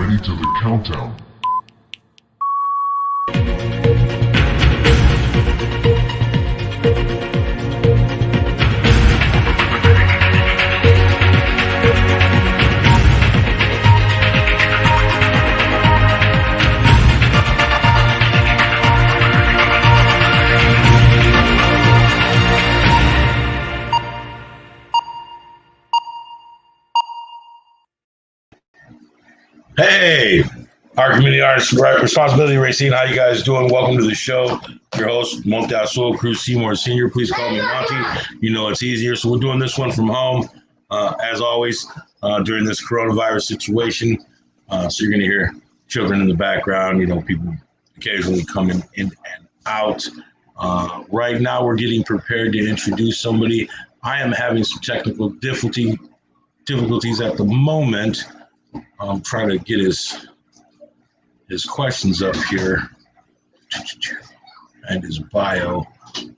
ready to the countdown. Hey, our community artist, responsibility, Racine. How you guys doing? Welcome to the show. Your host, Monte Azul Cruz Seymour Sr. Please call me Monty. You know it's easier. So we're doing this one from home, as always, during this coronavirus situation. So you're going to hear children in the background, people occasionally coming in and out. Right now, we're getting prepared to introduce somebody. I am having some technical difficulties at the moment. I'm trying to get his questions up here and his bio.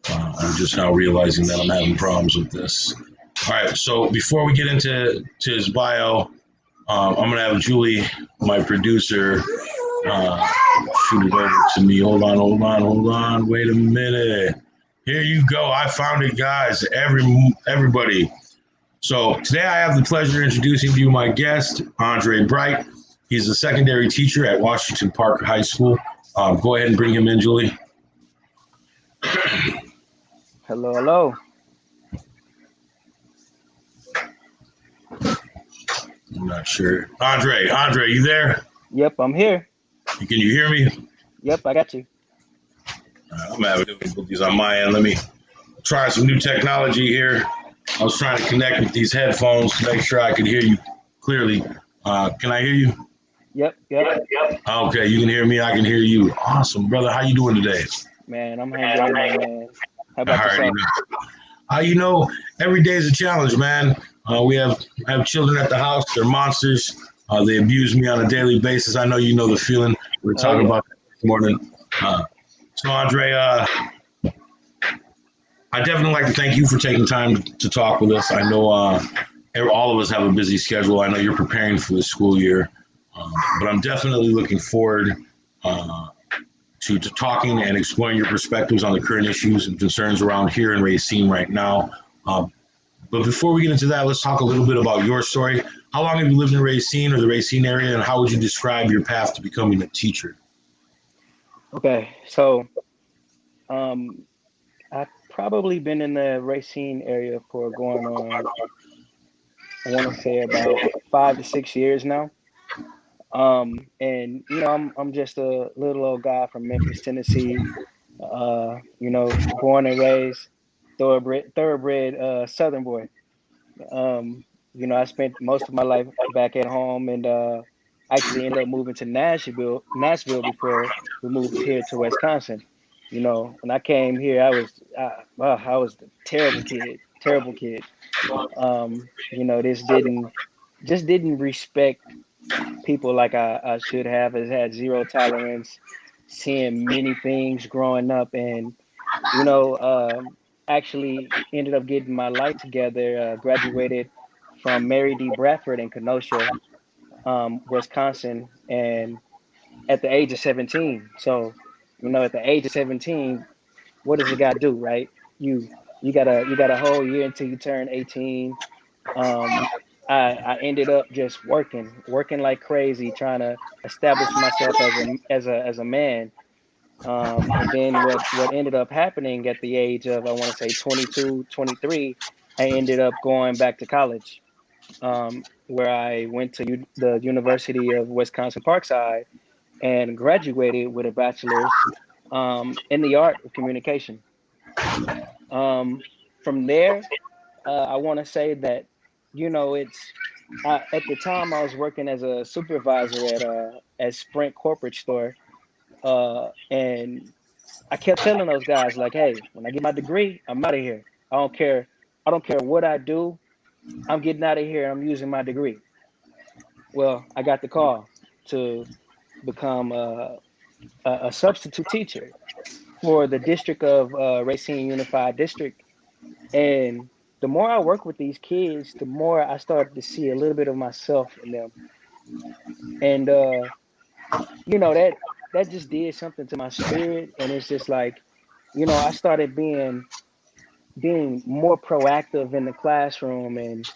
I'm just now realizing that I'm having problems with this. All right, so before we get into his bio, I'm going to have Julie, my producer, shoot it over to me. Hold on. Wait a minute. Here you go. I found it, guys. Everybody. So today I have the pleasure of introducing to you my guest, Andre Bright. He's a secondary teacher at Washington Park High School. Go ahead and bring him in, Julie. Hello. I'm not sure. Andre, you there? Yep, I'm here. Can you hear me? Yep, I got you. I'm having difficulties on my end. Let me try some new technology here. I was trying to connect with these headphones to make sure I could hear you clearly. Can I hear you? Yep. Okay, you can hear me. I can hear you. Awesome, brother. How you doing today? Man, I'm hanging in there, man. How about yourself? Every day is a challenge, man. I have children at the house. They're monsters. They abuse me on a daily basis. I know you know the feeling. We're talking about that this morning. So, Andre, I definitely like to thank you for taking time to talk with us. I know all of us have a busy schedule. I know you're preparing for the school year, but I'm definitely looking forward to talking and exploring your perspectives on the current issues and concerns around here in Racine right now. But before we get into that, let's talk a little bit about your story. How long have you lived in Racine or the Racine area, and how would you describe your path to becoming a teacher? Okay, so I've probably been in the Racine area for going on, I want to say about 5 to 6 years now. And I'm just a little old guy from Memphis, Tennessee. Born and raised, thoroughbred Southern boy. I spent most of my life back at home, and actually ended up moving to Nashville before we moved here to Wisconsin. When I came here, I was a terrible kid. This didn't respect people like I should have. Has had zero tolerance, seeing many things growing up, and actually ended up getting my life together. Graduated from Mary D. Bradford in Kenosha, Wisconsin, and at the age of 17. So, at the age of 17, what does a guy do, right? You got a whole year until you turn 18. I ended up just working like crazy, trying to establish myself as a man. And then what ended up happening at the age of, I want to say 22, 23, I ended up going back to college, where I went to the University of Wisconsin-Parkside and graduated with a bachelor's in the art of communication. From there, I want to say that, it's at the time I was working as a supervisor at Sprint corporate store, and I kept telling those guys like, "Hey, when I get my degree, I'm out of here. I don't care. I don't care what I do. I'm getting out of here. I'm using my degree." Well, I got the call to become a substitute teacher for the district of Racine Unified District. And the more I work with these kids, the more I started to see a little bit of myself in them. And that just did something to my spirit. And it's just like, I started being more proactive in the classroom and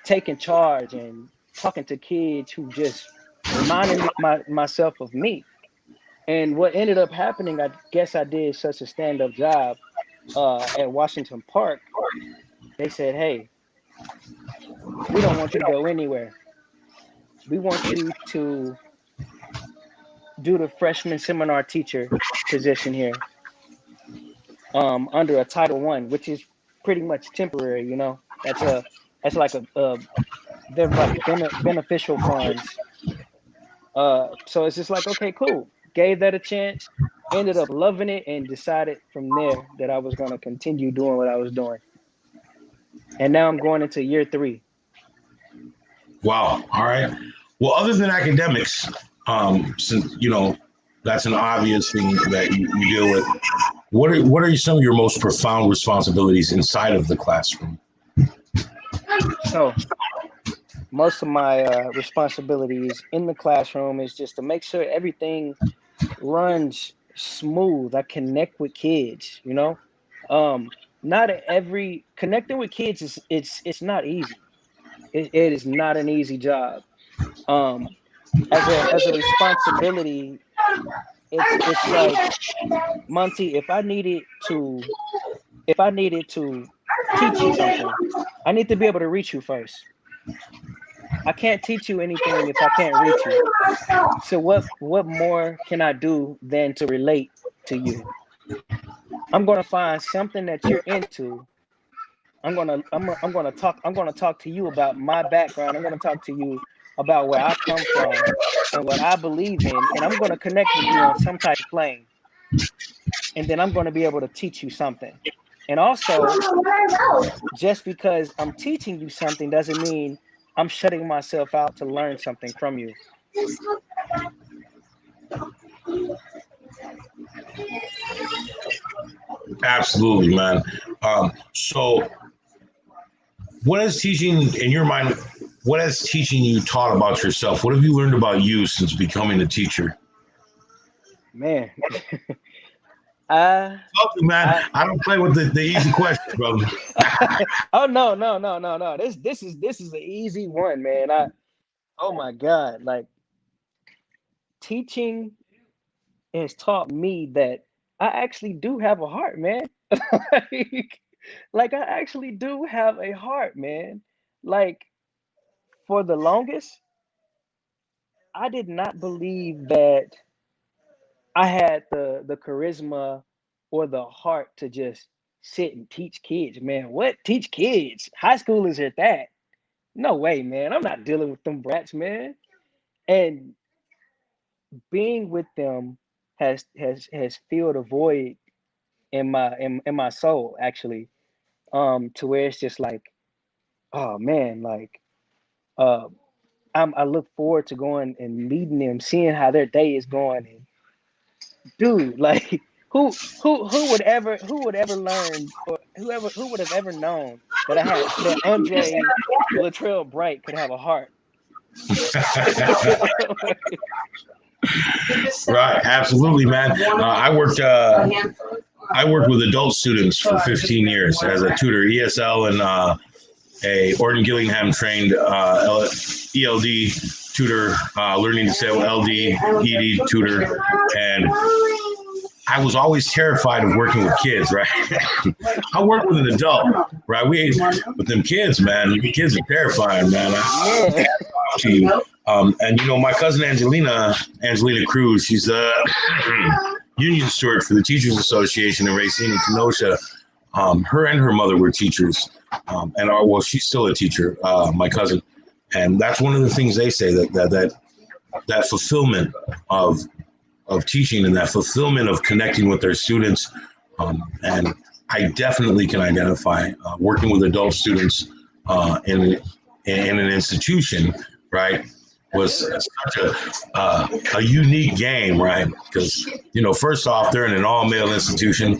taking charge and talking to kids who just reminded myself of me. And what ended up happening, I guess I did such a stand-up job at Washington Park. They said, "Hey, we don't want you to go anywhere. We want you to do the freshman seminar teacher position here under a Title One, which is pretty much temporary. That's like they're like beneficial funds. So it's just like, okay, cool. Gave that a chance, ended up loving it, and decided from there that I was going to continue doing what I was doing. And now I'm going into year 3. Wow. All right. Well, other than academics, since that's an obvious thing that you deal with. What are some of your most profound responsibilities inside of the classroom? So most of my responsibilities in the classroom is just to make sure everything runs smooth. I connect with kids, not every connecting with kids is it's not easy. It is not an easy job. Um, as a responsibility, it's like, Monty, if I needed to teach you something, I need to be able to reach you first. I can't teach you anything if I can't reach you. So what more can I do than to relate to you? I'm gonna find something that you're into. I'm gonna talk to you about my background. I'm gonna talk to you about where I come from and what I believe in, and I'm gonna connect with you on some type of plane. And then I'm gonna be able to teach you something. And also, just because I'm teaching you something doesn't mean I'm shutting myself out to learn something from you. Absolutely, man. So, what has teaching in your mind? What has teaching you taught about yourself? What have you learned about you since becoming a teacher? Man, I, Man, I, I don't play with the easy questions, brother. oh no. This is an easy one, man. Oh my God, like teaching has taught me that I actually do have a heart, man. like, like I actually do have a heart, man. Like for the longest, I did not believe that I had the charisma or the heart to just sit and teach kids, man. What teach kids? High schoolers at that? No way, man. I'm not dealing with them brats, man. And being with them has filled a void in my soul, actually. To where it's just like, oh man, like uh I look forward to going and meeting them, seeing how their day is going. And dude, like who would ever learn, or who would have ever known that Andre Latrell Bright could have a heart. Right, absolutely, man. I worked with adult students for 15 years as a tutor, ESL, and a Orton Gillingham trained ELD tutor, learning disabled LD, ED tutor, and I was always terrified of working with kids, right? I work with an adult, right? With them kids, man. The kids are terrifying, man. Yeah. To you. And my cousin Angelina Cruz, she's a union steward for the Teachers Association in Racine and Kenosha. Her and her mother were teachers, she's still a teacher, my cousin, and that's one of the things they say, that fulfillment of teaching and that fulfillment of connecting with their students, and I definitely can identify working with adult students in an institution, right, was such a unique game, right? Because first off, they're in an all-male institution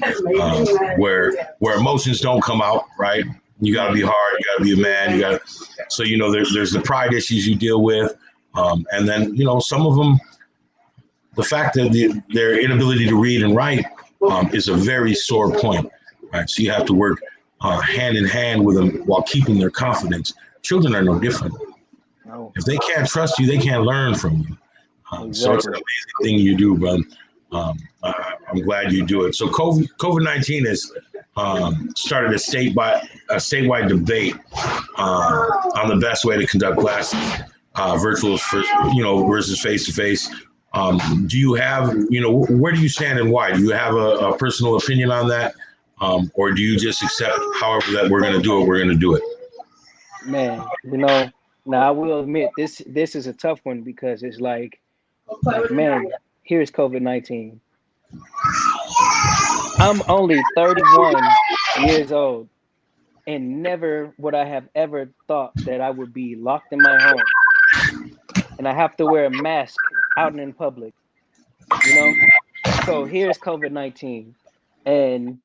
where emotions don't come out, right? You got to be hard, you got to be a man, so there's the pride issues you deal with. And then, some of them, the fact that their inability to read and write is a very sore point, right? So you have to work hand in hand with them while keeping their confidence. Children are no different. No. If they can't trust you, they can't learn from you. So it's an Exactly. amazing thing you do, bro. I'm glad you do it. So COVID-19 has started a statewide debate on the best way to conduct classes, virtual versus face to face. Do you have, where do you stand and why? Do you have a personal opinion on that, or do you just accept however that we're going to do it? We're going to do it. Man, now I will admit this is a tough one because it's like man, here's COVID-19. I'm only 31 years old, and never would I have ever thought that I would be locked in my home and I have to wear a mask out in public, you know? So here's COVID-19, and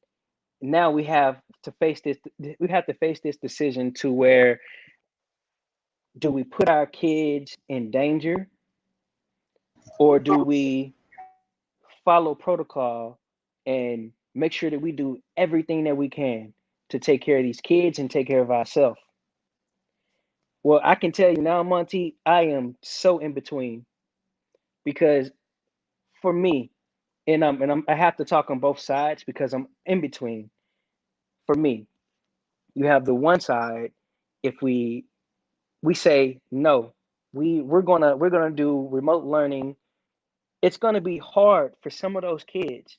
now we have to face this decision to where do we put our kids in danger, or do we follow protocol and make sure that we do everything that we can to take care of these kids and take care of ourselves? Well, I can tell you now, Monty, I am so in between because for me, I have to talk on both sides because I'm in between. For me, you have the one side. If we say no, we're gonna do remote learning. It's gonna be hard for some of those kids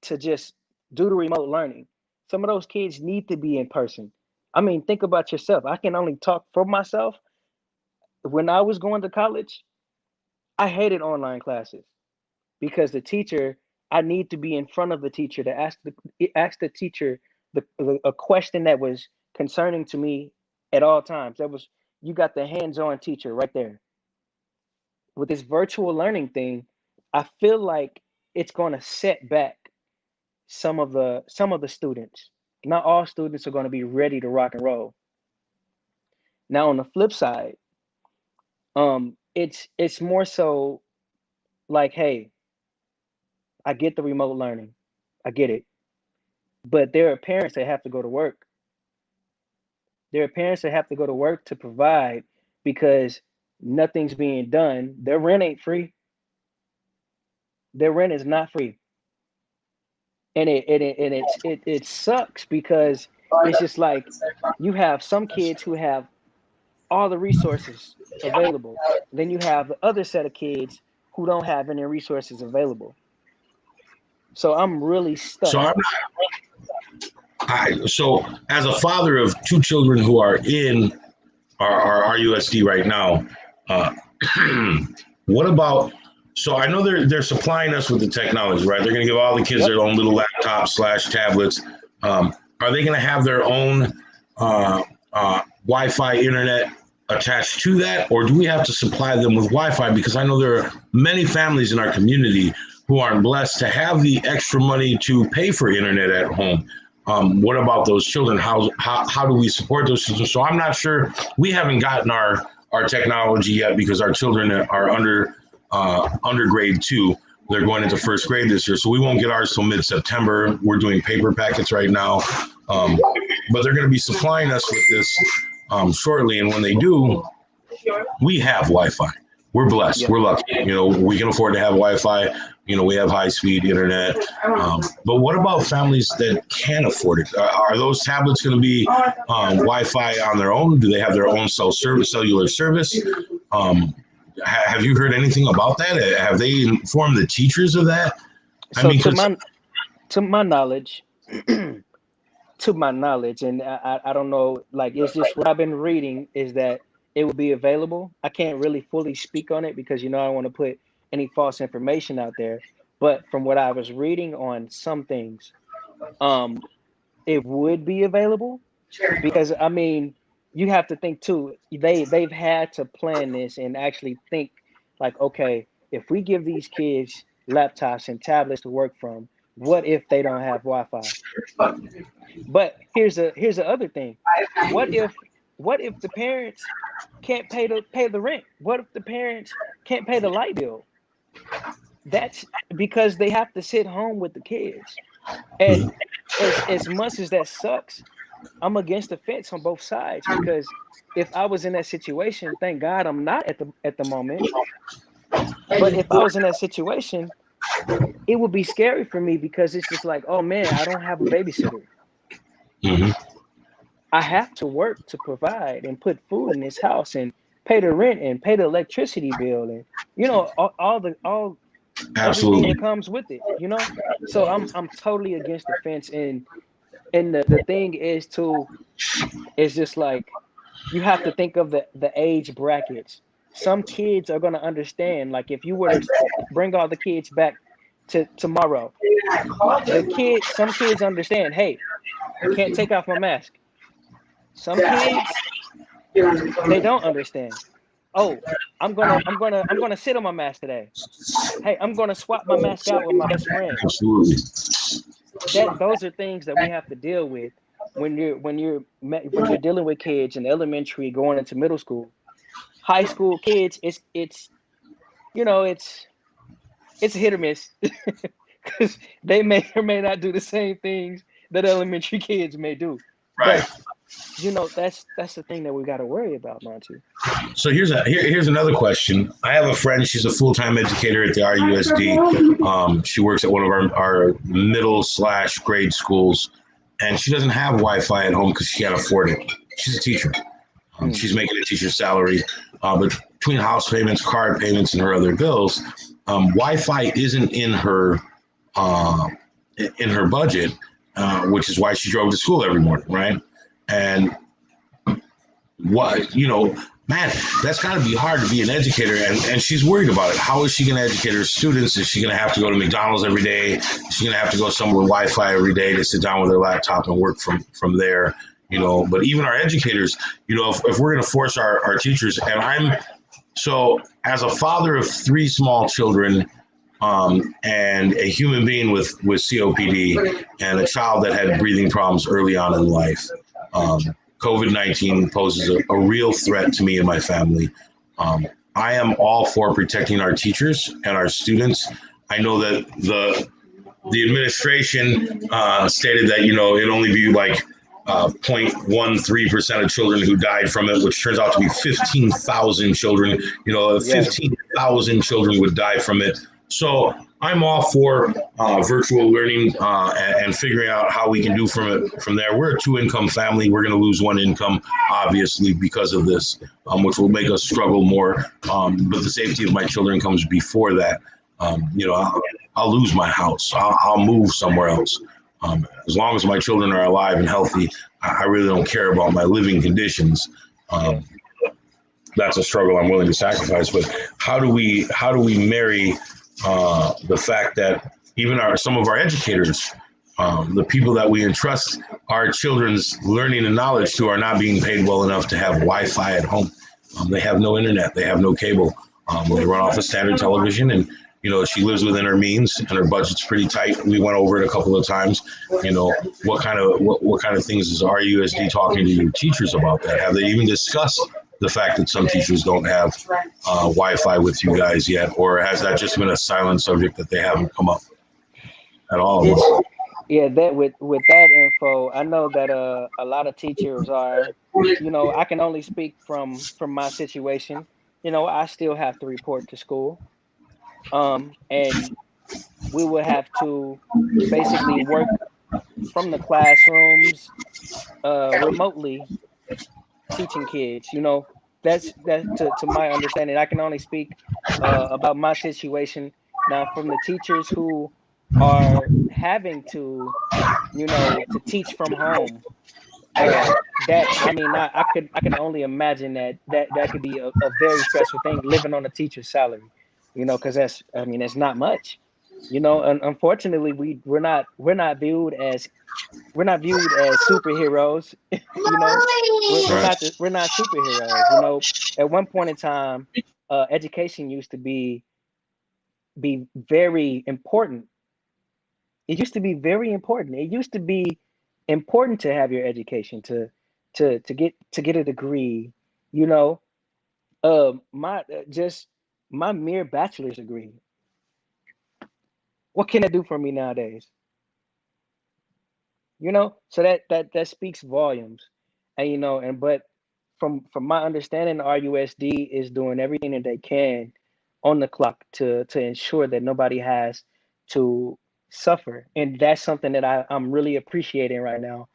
to just do the remote learning. Some of those kids need to be in person. I mean, think about yourself. I can only talk for myself. When I was going to college, I hated online classes because the teacher, I need to be in front of the teacher to ask the teacher a question that was concerning to me at all times. That was you got the hands-on teacher right there. With this virtual learning thing, I feel like it's going to set back some of the students. Not all students are going to be ready to rock and roll. Now on the flip side, it's more so like, hey, I get the remote learning, I get it, but there are parents that have to go to work. There are parents that have to go to work to provide because nothing's being done. Their rent ain't free. Their rent is not free, and it sucks because it's just like you have some kids who have all the resources available. Then you have the other set of kids who don't have any resources available. So I'm really So stuck. so as a father of two children who are in our RUSD right now, uh, what about? So I know they're supplying us with the technology, right? They're going to give all the kids Yep. their own little laptops slash tablets. Are they going to have their own Wi-Fi internet attached to that, or do we have to supply them with Wi-Fi? Because I know there are many families in our community who aren't blessed to have the extra money to pay for internet at home. What about those children? How do we support those children? So I'm not sure. We haven't gotten our technology yet because our children are under grade 2. They're going into first grade this year, so we won't get ours till mid-September. We're doing paper packets right now, but they're going to be supplying us with this shortly. And when they do, we have Wi-Fi. We're blessed. Yep. We're lucky. We can afford to have Wi-Fi. We have high-speed internet. But what about families that can't afford it? Are those tablets going to be Wi-Fi on their own? Do they have their own cellular service? Have you heard anything about that? Have they informed the teachers of that? So to my knowledge, and I don't know, like it's just what I've been reading is that it will be available. I can't really fully speak on it because I don't want to put any false information out there. But from what I was reading on some things, um, it would be available because I mean, you have to think too. They've had to plan this and actually think like, okay, if we give these kids laptops and tablets to work from, what if they don't have Wi-Fi? But here's the other thing. What if what if the parents can't pay the rent? What if the parents can't pay the light bill? That's because they have to sit home with the kids. And as much as that sucks, I'm against the fence on both sides, because if I was in that situation, thank God I'm not at the moment. But if I was in that situation, it would be scary for me, because it's just like, oh man, I don't have a babysitter. Mm-hmm. I have to work to provide and put food in this house and pay the rent and pay the electricity bill, and all everything Absolutely. that comes with it. So I'm totally against the fence. And the thing is too, is just like, you have to think of the age brackets. Some kids are going to understand, like if you were to bring all the kids back to tomorrow, some kids understand, hey, I can't take off my mask. Some kids, they don't understand. Oh, I'm gonna sit on my mask today. Hey, I'm gonna swap my mask out with my best friend. Absolutely. Those are things that we have to deal with when you're dealing with kids in elementary going into middle school. High school kids, it's you know it's hit or miss, because they may or may not do the same things that elementary kids may do. Right. But that's the thing that we got to worry about, Monty. So here's another question. I have a friend. She's a full-time educator at the RUSD. She works at one of our middle / grade schools, and she doesn't have Wi-Fi at home because she can't afford it. She's a teacher. She's making a teacher's salary, but between house payments, card payments, and her other bills, Wi-Fi isn't uh, in her budget, which is why she drove to school every morning, right? And what man, that's got to be hard to be an educator, and she's worried about it. How is she going to educate her students? Is she going to have to go to McDonald's every day? Is she going to have to go somewhere with Wi-Fi every day to sit down with her laptop and work from there? But even our educators, if we're going to force our teachers, and so as a father of 3 small children, and a human being with COPD, and a child that had breathing problems early on in life, COVID-19 poses a real threat to me and my family. I am all for protecting our teachers and our students. I know that the administration stated that it'd only be like 0.13% of children who died from it, which turns out to be 15,000 children. Yeah. 15,000 children would die from it. So I'm all for virtual learning and figuring out how we can do from there. We're a 2-income family. We're going to lose 1 income, obviously, because of this, which will make us struggle more. But the safety of my children comes before that. I'll lose my house. I'll move somewhere else. As long as my children are alive and healthy, I really don't care about my living conditions. That's a struggle I'm willing to sacrifice. But how do we marry the fact that even some of our educators, the people that we entrust our children's learning and knowledge to, are not being paid well enough to have Wi-Fi at home? They have no internet. They have no cable. They run off a standard television, and she lives within her means, and her budget's pretty tight. We went over it a couple of times. What kind of things is RUSD talking to your teachers about that? Have they even discussed the fact that some teachers don't have Wi-Fi with you guys yet, or has that just been a silent subject that they haven't come up at all? Yeah, that with that info, I know that a lot of teachers are, I can only speak from my situation. I still have to report to school. And we would have to basically work from the classrooms, remotely, teaching kids. That's to my understanding. I can only speak about my situation. Now, from the teachers who are having to teach from home, that, I mean, I can only imagine that could be a very stressful thing, living on a teacher's salary, because that's not much. Unfortunately, we're not viewed as superheroes. We're Right. not superheroes. At one point in time, education used to be very important. It used to be very important. It used to be important to have your education, to get a degree, you know, my mere bachelor's degree. What can it do for me nowadays? You know, so that speaks volumes. And but from my understanding, the RUSD is doing everything that they can on the clock to ensure that nobody has to suffer, and that's something that I'm really appreciating right now.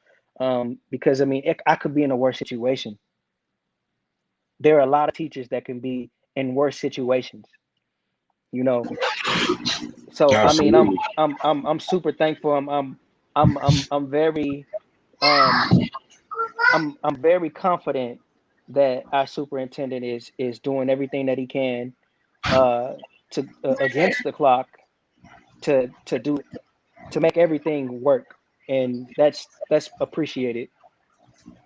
Because I mean, I could be in a worse situation. There are a lot of teachers that can be in worse situations, you know. So I mean, Absolutely. I'm super thankful. I'm very um I'm very confident that our superintendent is doing everything that he can uh to against the clock to make everything work, and that's appreciated.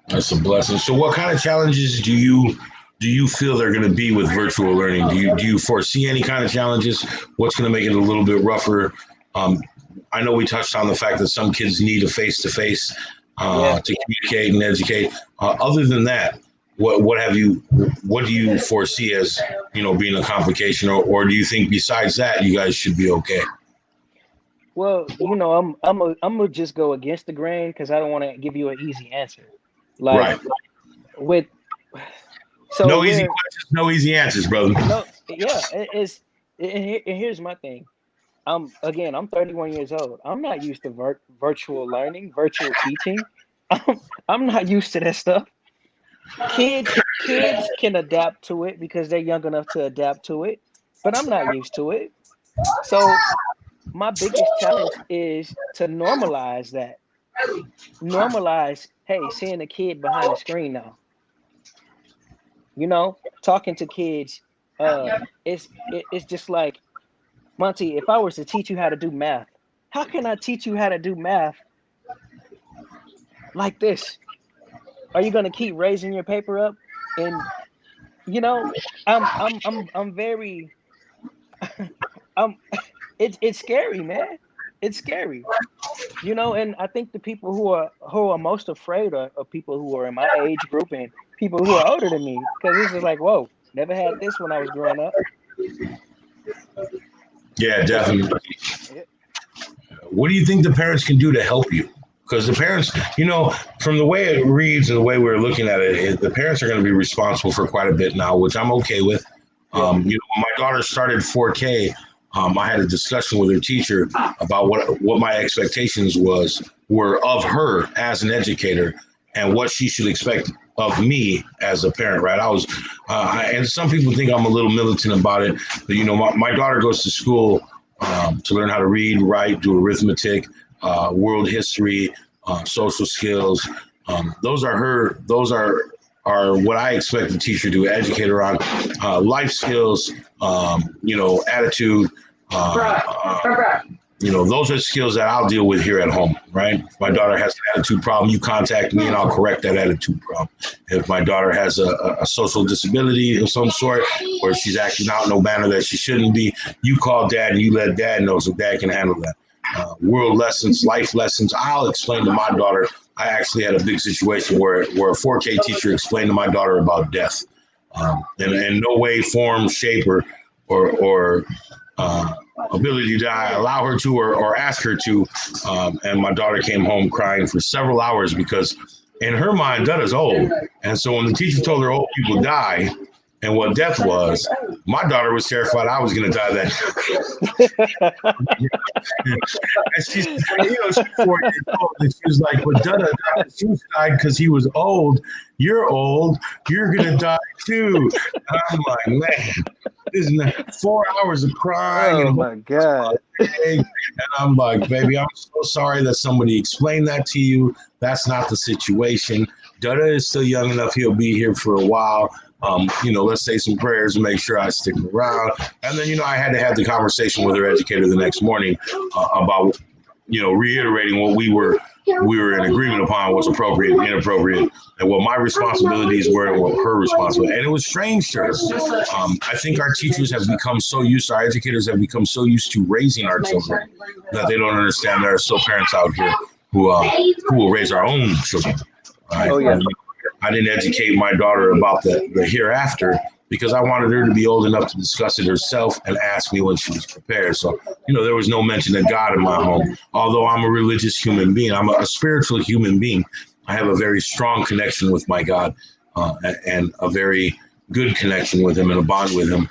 That's a blessing. So, what kind of challenges do you feel they're going to be with virtual learning? Do you foresee any kind of challenges? What's going to make it a little bit rougher? Um, I know we touched on the fact that some kids need a face to face Yeah. to communicate and educate. Other than that, what do you foresee as being a complication, or do you think besides that you guys should be okay? Well, I'm gonna just go against the grain because I don't want to give you an easy answer. Like Right. with so No easy we're questions, no easy answers, brother. no yeah it's and here's my thing. I'm 31 years old. I'm not used to virtual learning, virtual teaching. I'm not used to that stuff. Kids can adapt to it because they're young enough to adapt to it, but I'm not used to it. So my biggest challenge is to normalize that. Normalize, hey, seeing a kid behind the screen now. Talking to kids. It's just like, Monty, if I was to teach you how to do math, how can I teach you how to do math like this? Are you gonna keep raising your paper up? And you know, I'm very I'm it's scary, man. It's scary. And I think the people who are most afraid are people who are in my age group and people who are older than me. Because this is like, whoa, never had this when I was growing up. Yeah, definitely. Yeah. What do you think the parents can do to help you? Because the parents, from the way it reads and the way we're looking at it, the parents are going to be responsible for quite a bit now, which I'm okay with. When my daughter started 4K, I had a discussion with her teacher about what my expectations were of her as an educator and what she should expect of me as a parent. Right? And some people think I'm a little militant about it, but my daughter goes to school to learn how to read, write, do arithmetic, world history, social skills. Those are what I expect the teacher to educate her on. Life skills, attitude. Those are skills that I'll deal with here at home, right? If my daughter has an attitude problem, you contact me and I'll correct that attitude problem. If my daughter has a social disability of some sort, or she's acting out in a manner that she shouldn't be, you call dad and you let dad know so dad can handle that. World lessons, life lessons, I'll explain to my daughter. I actually had a big situation where a 4K teacher explained to my daughter about death. In no way, form, shape, or ability did I allow her to or ask her to. And my daughter came home crying for several hours because in her mind, death is old. And so when the teacher told her old people die and what death was, my daughter was terrified I was going to die that. And she's 4 years old, and she was like, "But Dada died. She died because he was old. You're old. You're gonna die too." And I'm like, man, this is 4 hours of crying. Oh And my God. and I'm like, baby, I'm so sorry that somebody explained that to you. That's not the situation. Dada is still young enough. He'll be here for a while. Let's say some prayers and make sure I stick around. And then, I had to have the conversation with her educator the next morning about, reiterating what we were in agreement upon, what's appropriate and inappropriate, and what my responsibilities were and what her responsibility. And it was strange to her. I think our teachers have become so used, our educators have become so used to raising our children that they don't understand there are still parents out here who will raise our own children. Right? Oh yeah. I didn't educate my daughter about the hereafter because I wanted her to be old enough to discuss it herself and ask me when she was prepared. So, there was no mention of God in my home. Although I'm a religious human being, I'm a spiritual human being. I have a very strong connection with my God and a very good connection with him and a bond with him.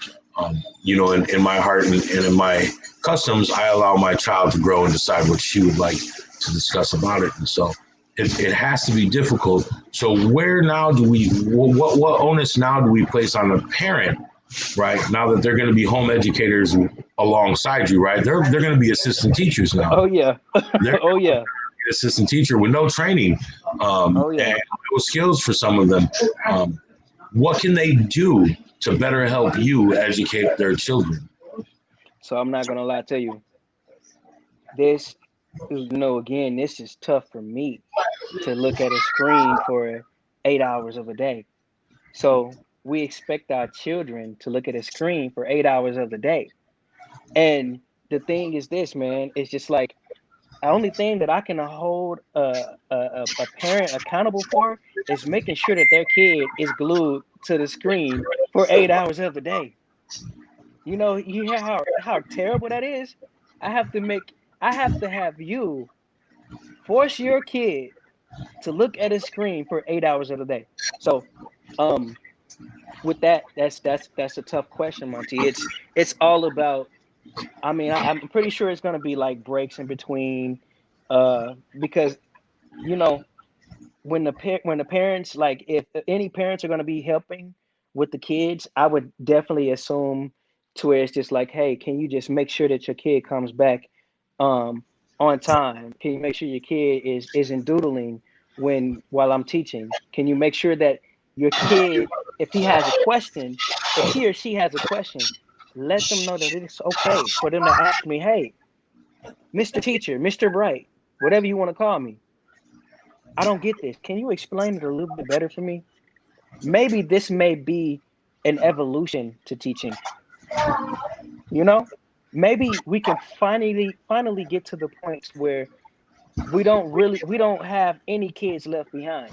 In my heart and in my customs, I allow my child to grow and decide what she would like to discuss about it. And so it has to be difficult. So where now do what onus now do we place on the parent, right? Now that they're going to be home educators alongside you, right? They're going to be assistant teachers now. Oh yeah. Oh yeah. Assistant teacher with no training and no skills for some of them. What can they do to better help you educate their children? So I'm not gonna lie to you. This this is tough for me to look at a screen for 8 hours of a day. So we expect our children to look at a screen for 8 hours of the day. And the thing is this, man, it's just like the only thing that I can hold a parent accountable for is making sure that their kid is glued to the screen for 8 hours of the day. You hear how terrible that is? I have to make I have to have you force your kid to look at a screen for 8 hours of the day. So um with that, that's a tough question, Monty. It's all about, I'm pretty sure it's gonna be like breaks in between, because you know when the parents, like, if any parents are gonna be helping with the kids, I would definitely assume to where it's just like, hey, can you just make sure that your kid comes back um on time? Can you make sure your kid isn't doodling while I'm teaching? Can you make sure that your kid, if he has a question, if he or she has a question, let them know that it's okay for them to ask me, hey, Mr. Teacher, Mr. Bright, whatever you want to call me. I don't get this. Can you explain it a little bit better for me? Maybe this may be an evolution to teaching. You know, maybe we can finally get to the point where we don't have any kids left behind.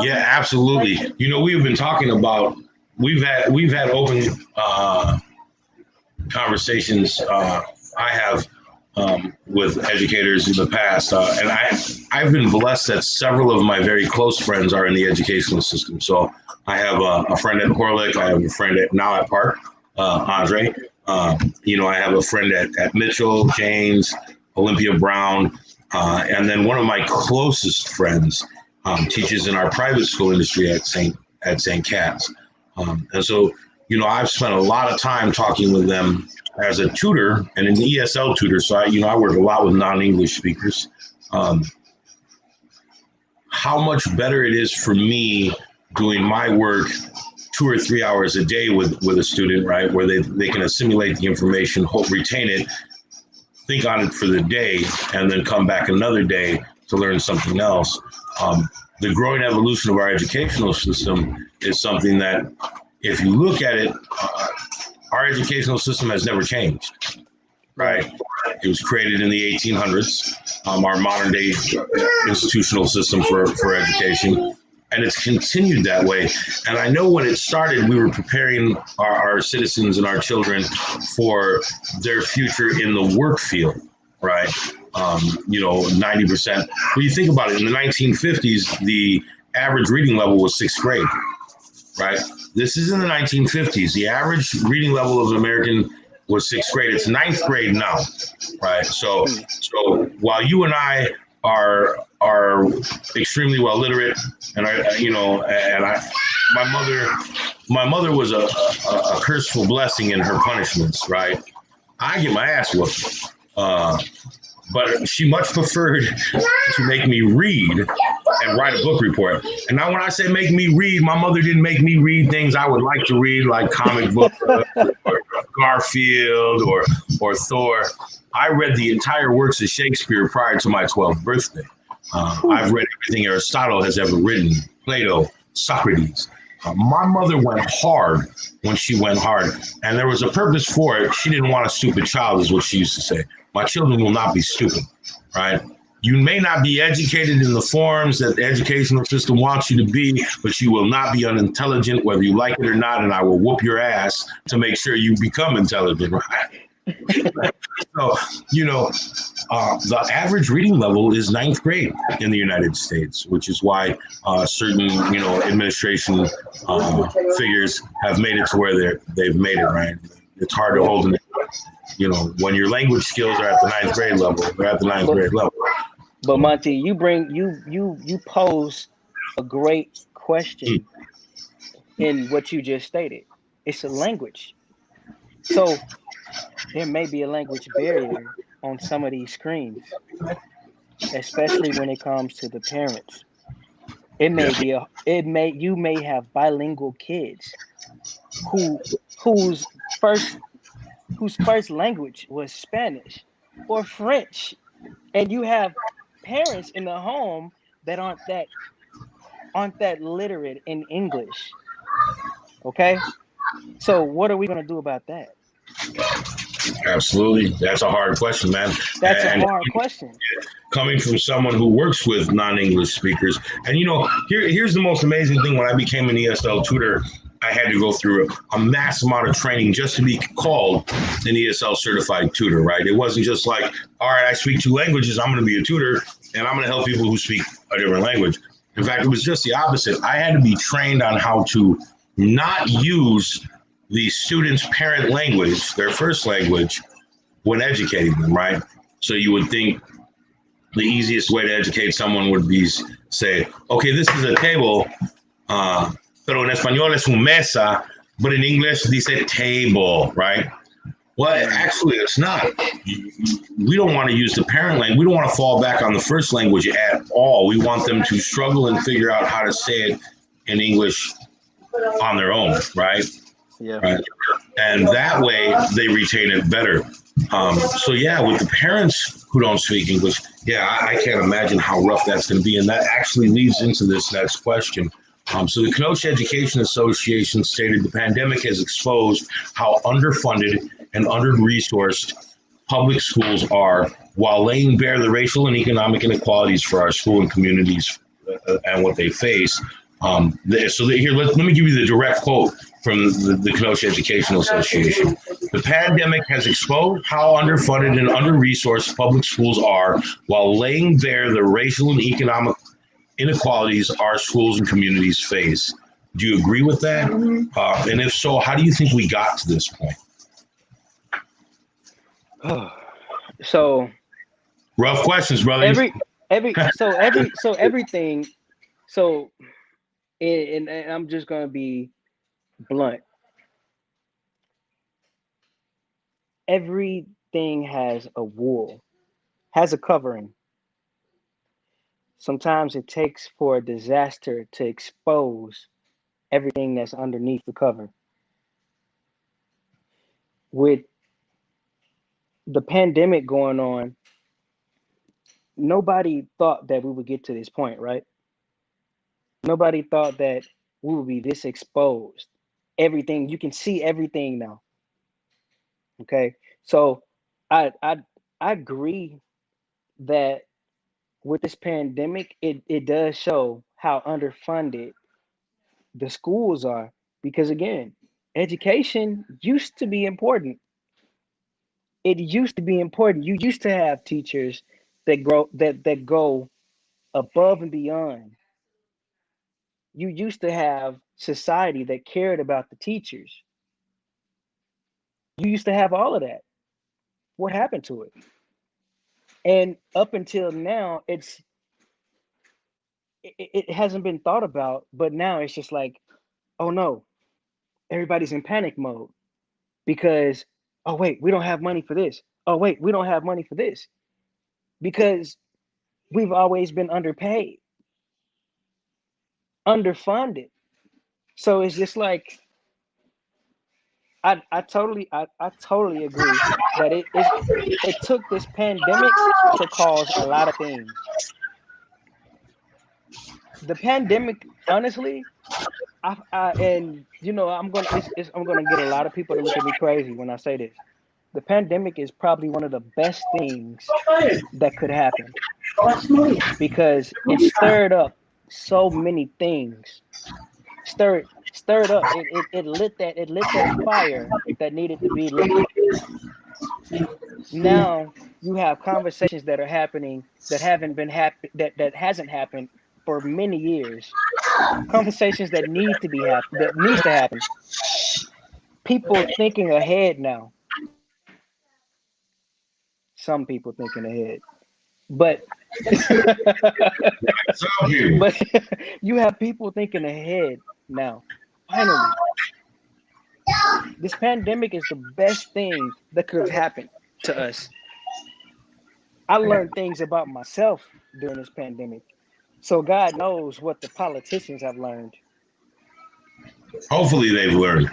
Yeah, absolutely. We've been talking about we've had open conversations. I have with educators in the past, and I've been blessed that several of my very close friends are in the educational system. So I have a friend at Horlick. I have a friend now at Park, Andre. I have a friend at Mitchell, James, Olympia Brown, and then one of my closest friends teaches in our private school industry at St. Cat's. And so, I've spent a lot of time talking with them as a tutor and an ESL tutor. So I work a lot with non-English speakers. How much better it is for me doing my work 2 or 3 hours a day with a student, right? Where they can assimilate the information, retain it, think on it for the day, and then come back another day to learn something else. The growing evolution of our educational system is something that, if you look at it, our educational system has never changed, right? It was created in the 1800s, our modern day institutional system for education, and it's continued that way. And I know when it started, we were preparing our citizens and our children for their future in the work field, right? 90%. When you think about it, in the 1950s, the average reading level was 6th grade, right? This is in the 1950s. The average reading level of an American was 6th grade. It's 9th grade now, right? So while you and I are extremely well literate, and my mother was a curseful blessing in her punishments, right? I get my ass whooped. But she much preferred to make me read and write a book report. And now when I say make me read, my mother didn't make me read things I would like to read, like comic books or Garfield or Thor. I read the entire works of Shakespeare prior to my 12th birthday. I've read everything Aristotle has ever written, Plato, Socrates. My mother went hard when she went hard, and there was a purpose for it. She didn't want a stupid child, is what she used to say. My children will not be stupid, right? You may not be educated in the forms that the educational system wants you to be, but you will not be unintelligent, whether you like it or not. And I will whoop your ass to make sure you become intelligent, right? So, the average reading level is ninth grade in the United States, which is why certain, administration figures have made it to where they've made it, right? It's hard to hold it. When your language skills are at the ninth grade level, they're at the ninth grade level. But Monty, you pose a great question in what you just stated. It's a language. So there may be a language barrier on some of these screens, especially when it comes to the parents. You may have bilingual kids who whose first whose first language was Spanish or French, and you have parents in the home that aren't that literate in English. Okay, so what are we going to do about that? Absolutely. That's a hard question, man. That's a And hard question. coming from someone who works with non-English speakers, and here's the most amazing thing. When I became an ESL tutor, I had to go through a mass amount of training just to be called an ESL certified tutor, right? It wasn't just like, all right, I speak two languages, I'm going to be a tutor, and I'm going to help people who speak a different language. In fact, it was just the opposite. I had to be trained on how to not use the student's parent language, their first language, when educating them, right? So you would think the easiest way to educate someone would be say, okay, this is a table, pero en español es un mesa, but in English, dice table, right? Well, actually, it's not. We don't want to use the parent language. We don't want to fall back on the first language at all. We want them to struggle and figure out how to say it in English on their own, right? Yeah. Right. And that way they retain it better. So yeah, with the parents who don't speak English, I can't imagine how rough that's going to be. And that actually leads into this next question. So the Kenosha Education Association stated the pandemic has exposed how underfunded and under-resourced public schools are, while laying bare the racial and economic inequalities for our school and communities and what they face. Here, let me give you the direct quote from the Kenosha Educational Association. The pandemic has exposed how underfunded and under-resourced public schools are, while laying bare the racial and economic inequalities our schools and communities face. Do you agree with that? And if so, how do you think we got to this point? So rough questions, brother. Everything. So, and I'm just gonna be blunt. Everything has a wool, has a covering. Sometimes it takes for a disaster to expose everything that's underneath the cover. With the pandemic going on, nobody thought that we would get to this point, right? Nobody thought that we would be this exposed. Everything, you can see everything now. Okay. So I agree that with this pandemic, it does show how underfunded the schools are, because again, education used to be important. It used to be important. You used to have teachers that go above and beyond. You used to have society that cared about the teachers. You used to have all of that. What happened to it? And up until now, it hasn't been thought about, but now it's just like, oh no, everybody's in panic mode because, oh wait, we don't have money for this. Oh wait, we don't have money for this, because we've always been underpaid, underfunded. So it's just like, I totally agree that it took this pandemic to cause a lot of things. The pandemic, honestly, and I'm gonna get a lot of people to look at me crazy when I say this. the pandemic is probably one of the best things that could happen because it stirred up so many things. Stirred up. It lit that fire that needed to be lit. Now you have conversations that are happening that haven't been that hasn't happened for many years. Conversations that needs to happen. People thinking ahead now. Some people thinking ahead. But Some people. but you have people thinking ahead now. Finally, this pandemic is the best thing that could have happened to us. I learned things about myself during this pandemic. So God knows what the politicians have learned. Hopefully they've learned.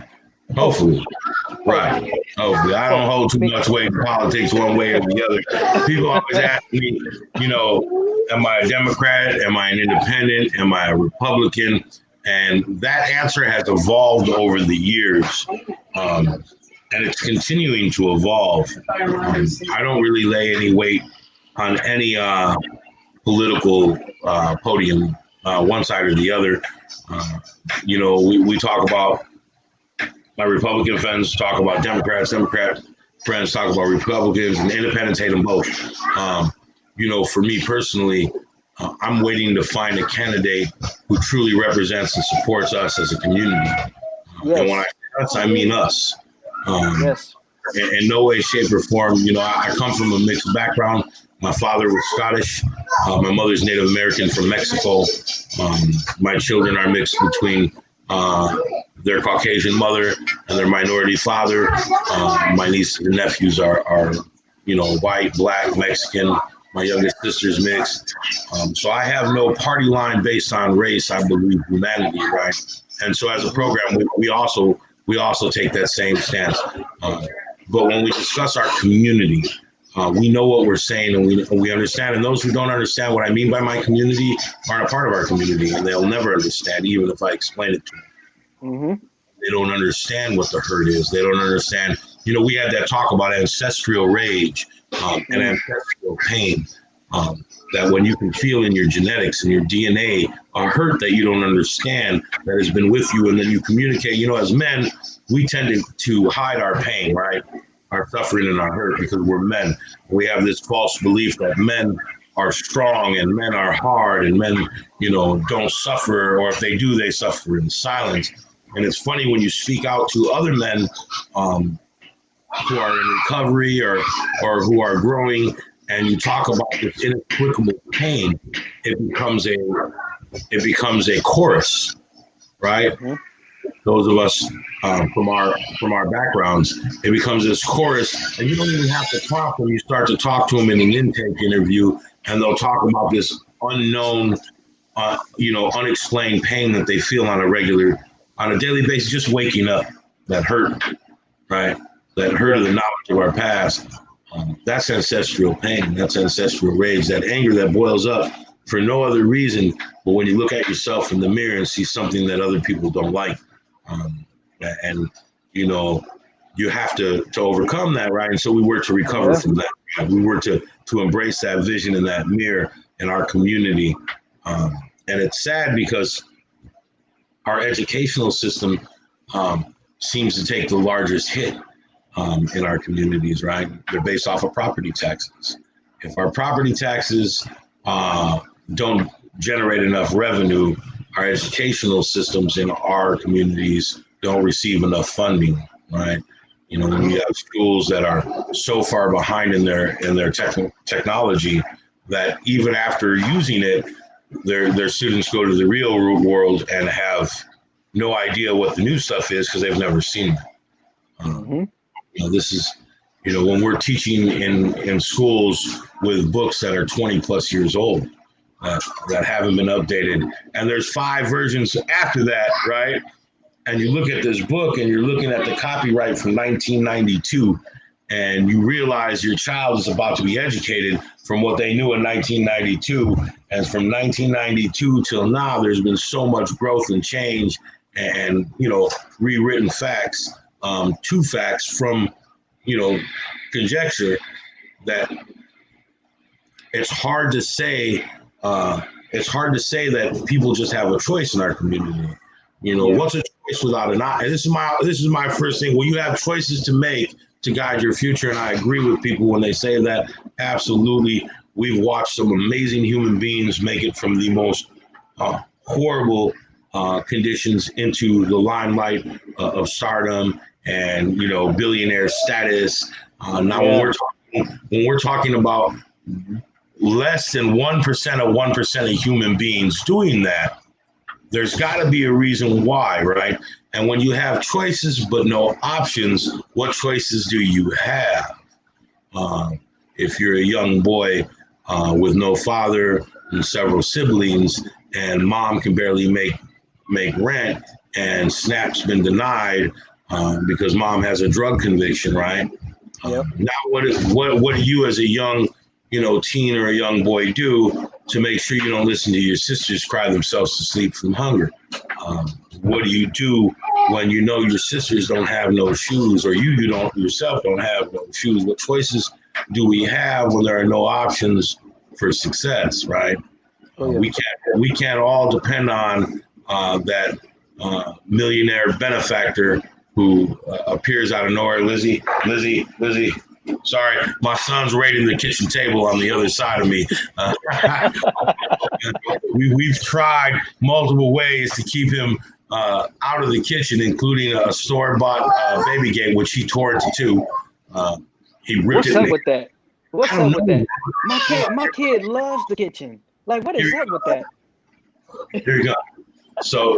Hopefully. Right. Hopefully. I don't hold too much weight in politics one way or the other. People always ask me, am I a Democrat? Am I an independent? Am I a Republican? And that answer has evolved over the years. And it's continuing to evolve. I don't really lay any weight on any political podium, one side or the other. We talk about, my Republican friends talk about Democrats, Democrat friends talk about Republicans, and independents hate them both. For me personally, I'm waiting to find a candidate who truly represents and supports us as a community. Yes. And when I say us, I mean us. Yes. In no way, shape, or form. I come from a mixed background. My father was Scottish. My mother's Native American from Mexico. My children are mixed between their Caucasian mother and their minority father. My nieces and nephews are white, black, Mexican. My youngest sister's mixed. So I have no party line based on race. I believe humanity, right? And so as a program, we also take that same stance. But when we discuss our community, we know what we're saying, and we understand. And those who don't understand what I mean by my community aren't a part of our community, and they'll never understand, even if I explain it to them. Mm-hmm. They don't understand what the hurt is. They don't understand. We had that talk about ancestral rage and ancestral pain. That when you can feel in your genetics and your DNA a hurt that you don't understand that has been with you, and then you communicate. As men, we tend to hide our pain, right? Our suffering and our hurt, because we're men. We have this false belief that men are strong and men are hard and men, don't suffer, or if they do, they suffer in silence. And it's funny when you speak out to other men who are in recovery or who are growing, and you talk about this inexplicable pain, it becomes a chorus, right? Mm-hmm. Those of us from our backgrounds, it becomes this chorus, and you don't even have to talk when you start to talk to them in an intake interview, and they'll talk about this unknown, unexplained pain that they feel on a daily basis, just waking up. That hurt, right? That hurt of the knowledge of our past. That's ancestral pain. That's ancestral rage. That anger that boils up for no other reason, but when you look at yourself in the mirror and see something that other people don't like. You have to overcome that, right? And so we work to recover from that. We work to embrace that vision in that mirror in our community. And it's sad because our educational system seems to take the largest hit in our communities, right? They're based off of property taxes. If our property taxes don't generate enough revenue, our educational systems in our communities don't receive enough funding, right? When we have schools that are so far behind in their technology that even after using it, their students go to the real world and have no idea what the new stuff is because they've never seen it. This is, when we're teaching in schools with books that are 20 plus years old, that haven't been updated. And there's 5 versions after that, right? And you look at this book and you're looking at the copyright from 1992, and you realize your child is about to be educated from what they knew in 1992. And from 1992 till now, there's been so much growth and change and, rewritten facts, 2 facts from conjecture that it's hard to say. It's hard to say that people just have a choice in our community. What's a choice without an eye? And this is my first thing. Well, you have choices to make to guide your future, and I agree with people when they say that. Absolutely, we've watched some amazing human beings make it from the most horrible conditions into the limelight of stardom and billionaire status. Now, when we're talking about less than 1% of human beings doing that, there's got to be a reason why, right? And when you have choices but no options, what choices do you have? If you're a young boy with no father and several siblings, and mom can barely make rent, and SNAP's been denied because mom has a drug conviction, right? Yep. Now, what do you as a young teen or a young boy do to make sure you don't listen to your sisters cry themselves to sleep from hunger? What do you do when your sisters don't have no shoes, or you yourself don't have no shoes? What choices do we have when there are no options for success, right? We can't all depend on that millionaire benefactor who appears out of nowhere. Lizzie. Sorry, my son's raiding the kitchen table on the other side of me. We've tried multiple ways to keep him out of the kitchen, including a store-bought baby gate, which he tore into two. He ripped it. What's up with that? What's up with that? My kid loves the kitchen. Like, what is up with that? Here you go. So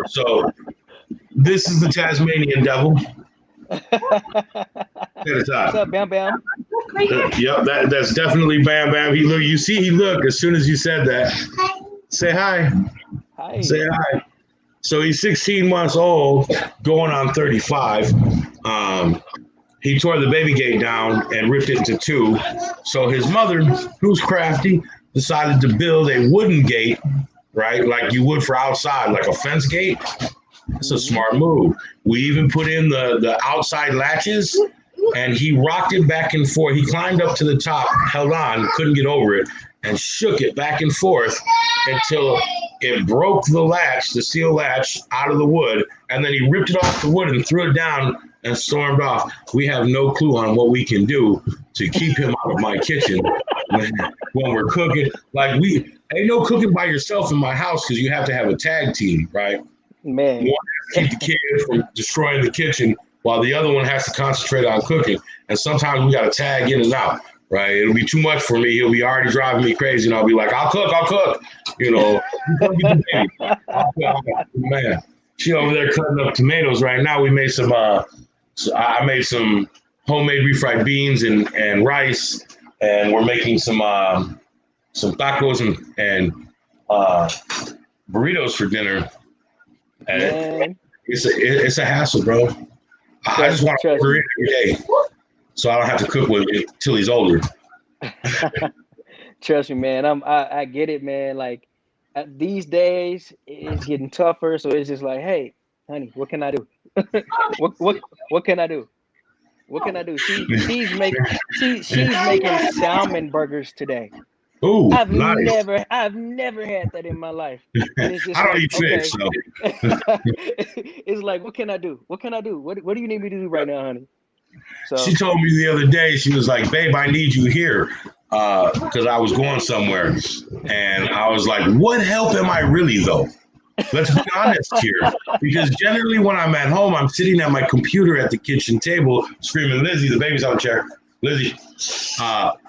this is the Tasmanian devil. What's up, Bam Bam? Yep, that's definitely Bam Bam. He looked as soon as you said that. Say hi. Hi. Say hi. So he's 16 months old, going on 35. He tore the baby gate down and ripped it into two. So his mother, who's crafty, decided to build a wooden gate, right? Like you would for outside, like a fence gate. It's a smart move. We even put in the outside latches, and he rocked it back and forth. He climbed up to the top, held on, couldn't get over it, and shook it back and forth until it broke the latch, the steel latch, out of the wood, and then he ripped it off the wood and threw it down and stormed off. We have no clue on what we can do to keep him out of my kitchen when we're cooking. Like, ain't no cooking by yourself in my house because you have to have a tag team, right? Man. One has to keep the kid from destroying the kitchen while the other one has to concentrate on cooking. And sometimes we got to tag in and out, right? It'll be too much for me. He'll be already driving me crazy, and I'll be like, I'll cook. Man, she over there cutting up tomatoes right now. We made some, I made some homemade refried beans and rice, and we're making some tacos and burritos for dinner. And it's a hassle, bro. I just want to order it every day, so I don't have to cook with it till he's older. Trust me, man. I get it, man. Like these days, it's getting tougher. So it's just like, hey, honey, what can I do? what can I do? What can I do? She's making salmon burgers today. Ooh, I've nice. never had that in my life. And it's just I don't eat fish, so it's like, what can I do? What can I do? What do you need me to do right now, honey? So she told me the other day, she was like, babe, I need you here. Because I was going somewhere. And I was like, what help am I really though? Let's be honest here. Because generally when I'm at home, I'm sitting at my computer at the kitchen table screaming, Lizzie, the baby's on the chair. Lizzie. I'm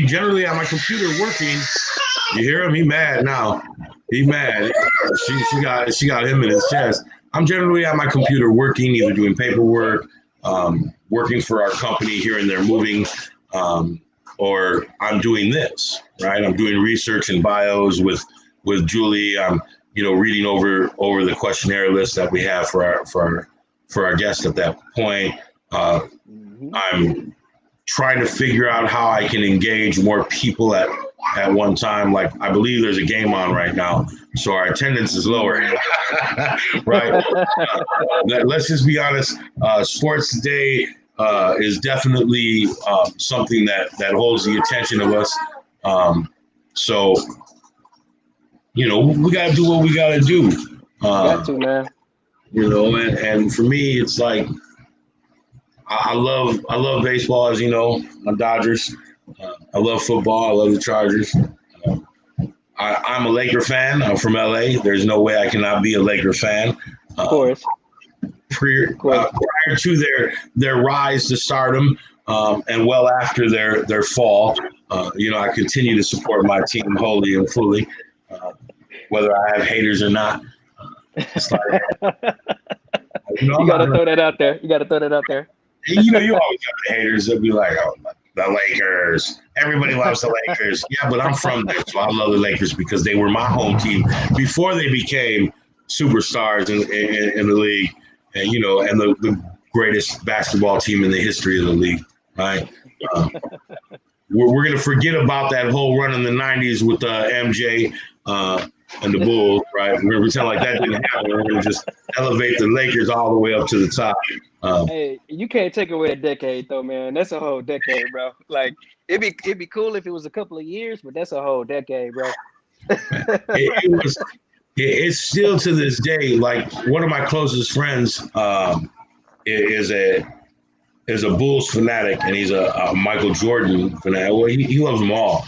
generally at my computer working. You hear him? He mad now. He mad. She got him in his chest. I'm generally at my computer working, either doing paperwork, working for our company here and there, moving, or I'm doing this, right? I'm doing research and bios with Julie. I'm, reading over the questionnaire list that we have for our guests at that point. I'm trying to figure out how I can engage more people at one time. Like, I believe there's a game on right now, so our attendance is lower. Right? Let's just be honest. Sports today is definitely something that holds the attention of us. So, we got to do what we got to do. Got to, man. And for me, it's like I love baseball, as you know. I'm Dodgers. I love football. I love the Chargers. I'm a Laker fan. I'm from LA. There's no way I cannot be a Laker fan. Of course. Prior to their rise to stardom, and well after their fall, I continue to support my team wholly and fully, whether I have haters or not. It's like, you gotta throw that out there. You always got the haters that be like, "Oh, the Lakers. Everybody loves the Lakers." Yeah, but I'm from there, so I love the Lakers because they were my home team before they became superstars in the league, and and the greatest basketball team in the history of the league. Right? We're gonna forget about that whole run in the '90s with MJ and the Bulls. Right? We're gonna pretend like that didn't happen. We're gonna just elevate the Lakers all the way up to the top. Hey, you can't take away a decade though, man. That's a whole decade, bro. Like it'd be cool if it was a couple of years, but that's a whole decade, bro. It's still to this day, like one of my closest friends is a Bulls fanatic, and he's a Michael Jordan fanatic. Well, he loves them all.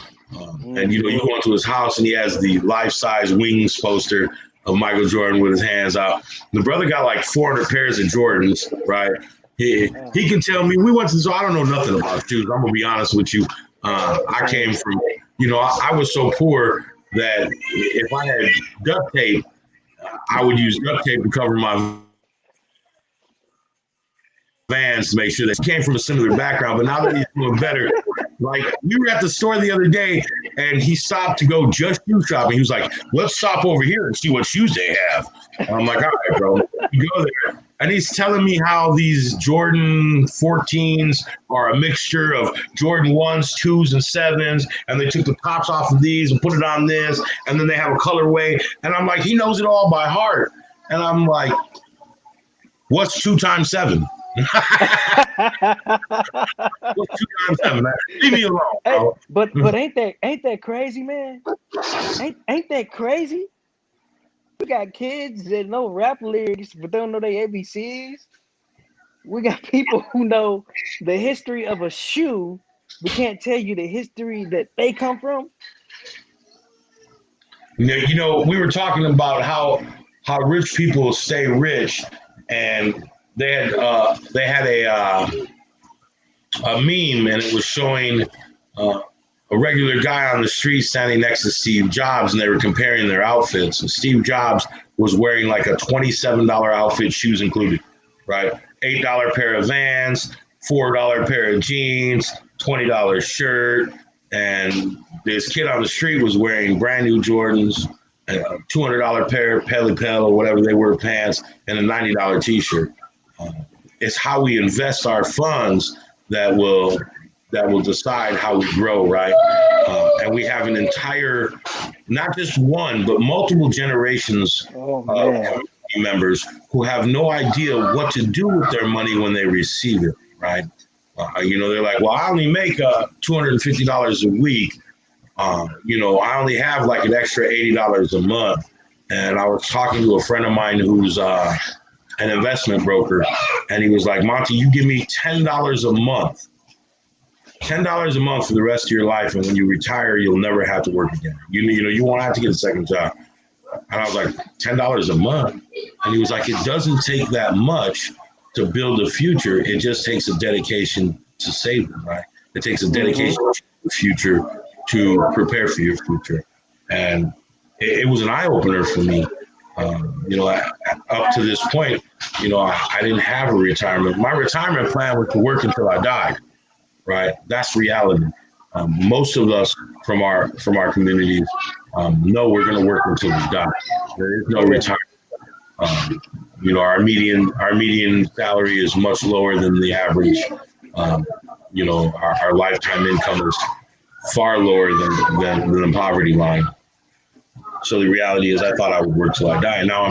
And you go into his house and he has the life-size Wings poster of Michael Jordan with his hands out. The brother got like 400 pairs of Jordans, right? He can tell me, we went to, so I don't know nothing about shoes. I'm gonna be honest with you. I came from, I was so poor that if I had duct tape, I would use duct tape to cover my Vans to make sure they came from a similar background. But now that he's doing better, like we were at the store the other day and he stopped to go just shoe shopping. He was like, "Let's stop over here and see what shoes they have." And I'm like, "All right, bro." We go there. And he's telling me how these Jordan 14s are a mixture of Jordan 1s, 2s, and 7s. And they took the tops off of these and put it on this. And then they have a colorway. And I'm like, he knows it all by heart. And I'm like, what's 2 times 7? What's 2 times 7? Leave me alone, bro. Hey, but ain't that crazy, man? Ain't that crazy? We got kids that know rap lyrics but don't know their ABCs. We got people who know the history of a shoe but can't tell you the history that they come from. We were talking about how rich people stay rich, and they had a meme, and it was showing a regular guy on the street standing next to Steve Jobs, and they were comparing their outfits. And Steve Jobs was wearing like a $27 outfit, shoes included, right? $8 pair of Vans, $4 pair of jeans, $20 shirt. And this kid on the street was wearing brand new Jordans, a $200 pair of Pele Pel or whatever they were pants, and a $90 t-shirt. It's how we invest our funds that will decide how we grow, right? And we have an entire, not just one, but multiple generations of community members who have no idea what to do with their money when they receive it, right? They're like, well, I only make $250 a week. I only have like an extra $80 a month. And I was talking to a friend of mine who's an investment broker, and he was like, Monty, you give me $10 a month. $10 a month for the rest of your life, and when you retire, you'll never have to work again. You won't have to get a second job. And I was like, $10 a month? And he was like, it doesn't take that much to build a future. It just takes a dedication to save them, right? It takes a dedication to the future to prepare for your future. And it was an eye-opener for me. Up to this point, I didn't have a retirement. My retirement plan was to work until I died. Right, that's reality. Most of us from our communities know we're going to work until we die. There is no retirement. Our median salary is much lower than the average. Our lifetime income is far lower than the poverty line. So the reality is, I thought I would work till I die. And now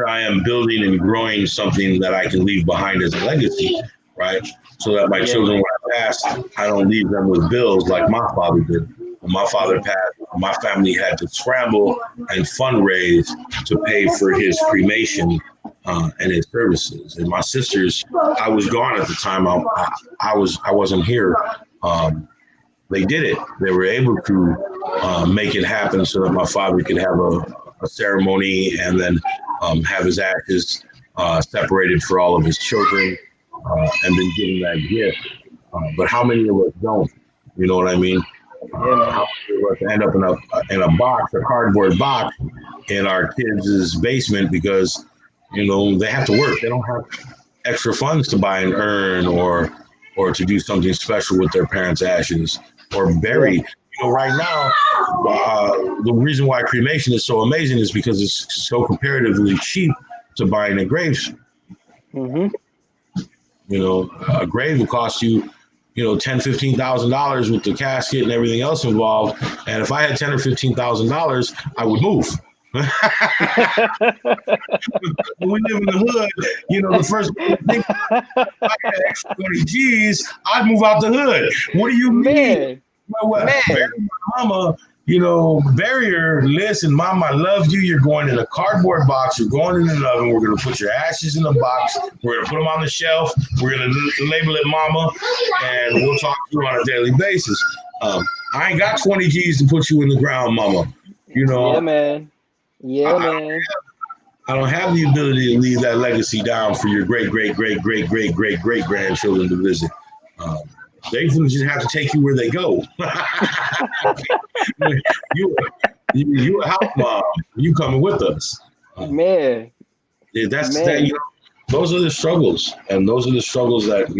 I am building and growing something that I can leave behind as a legacy. right? So that my Yeah, children, when I pass, I don't leave them with bills like my father did. When my father yeah, passed, my family had to scramble and fundraise to pay for his cremation and his services. And my sisters, I was gone at the time. I wasn't here. Um, they did it. They were able to make it happen so that my father could have a ceremony and then have his ashes separated for all of his children and then give him that gift. But how many of us don't? You know what I mean? yeah, man. How many of us end up in a box, a cardboard box, in our kids' basement because they have to work. They don't have extra funds to buy an urn or to do something special with their parents' ashes or Yeah. bury. Right now, the reason why cremation is so amazing is because it's so comparatively cheap to buying a grave. Mm-hmm. A grave will cost you, $10,000-$15,000 with the casket and everything else involved. And if I had $10,000 or $15,000, I would move. When we live in the hood, the first thing I had extra 20 G's, I'd move out the hood. What do you mean? Man, Well, bury my mama, bury her. Listen, mom, I love you. You're going in a cardboard box. You're going in an oven. We're going to put your ashes in a box. We're going to put them on the shelf. We're going to label it mama, and we'll talk to you on a daily basis. I ain't got 20 G's to put you in the ground, mama. yeah, man. Yeah, I, man. I don't have the ability to leave that legacy down for your great, great, great, great, great, great, great grandchildren to visit. Um, they just have to take you where they go. you a house mom. You coming with us? Man, That's that. man. Those are the struggles, and those are the struggles that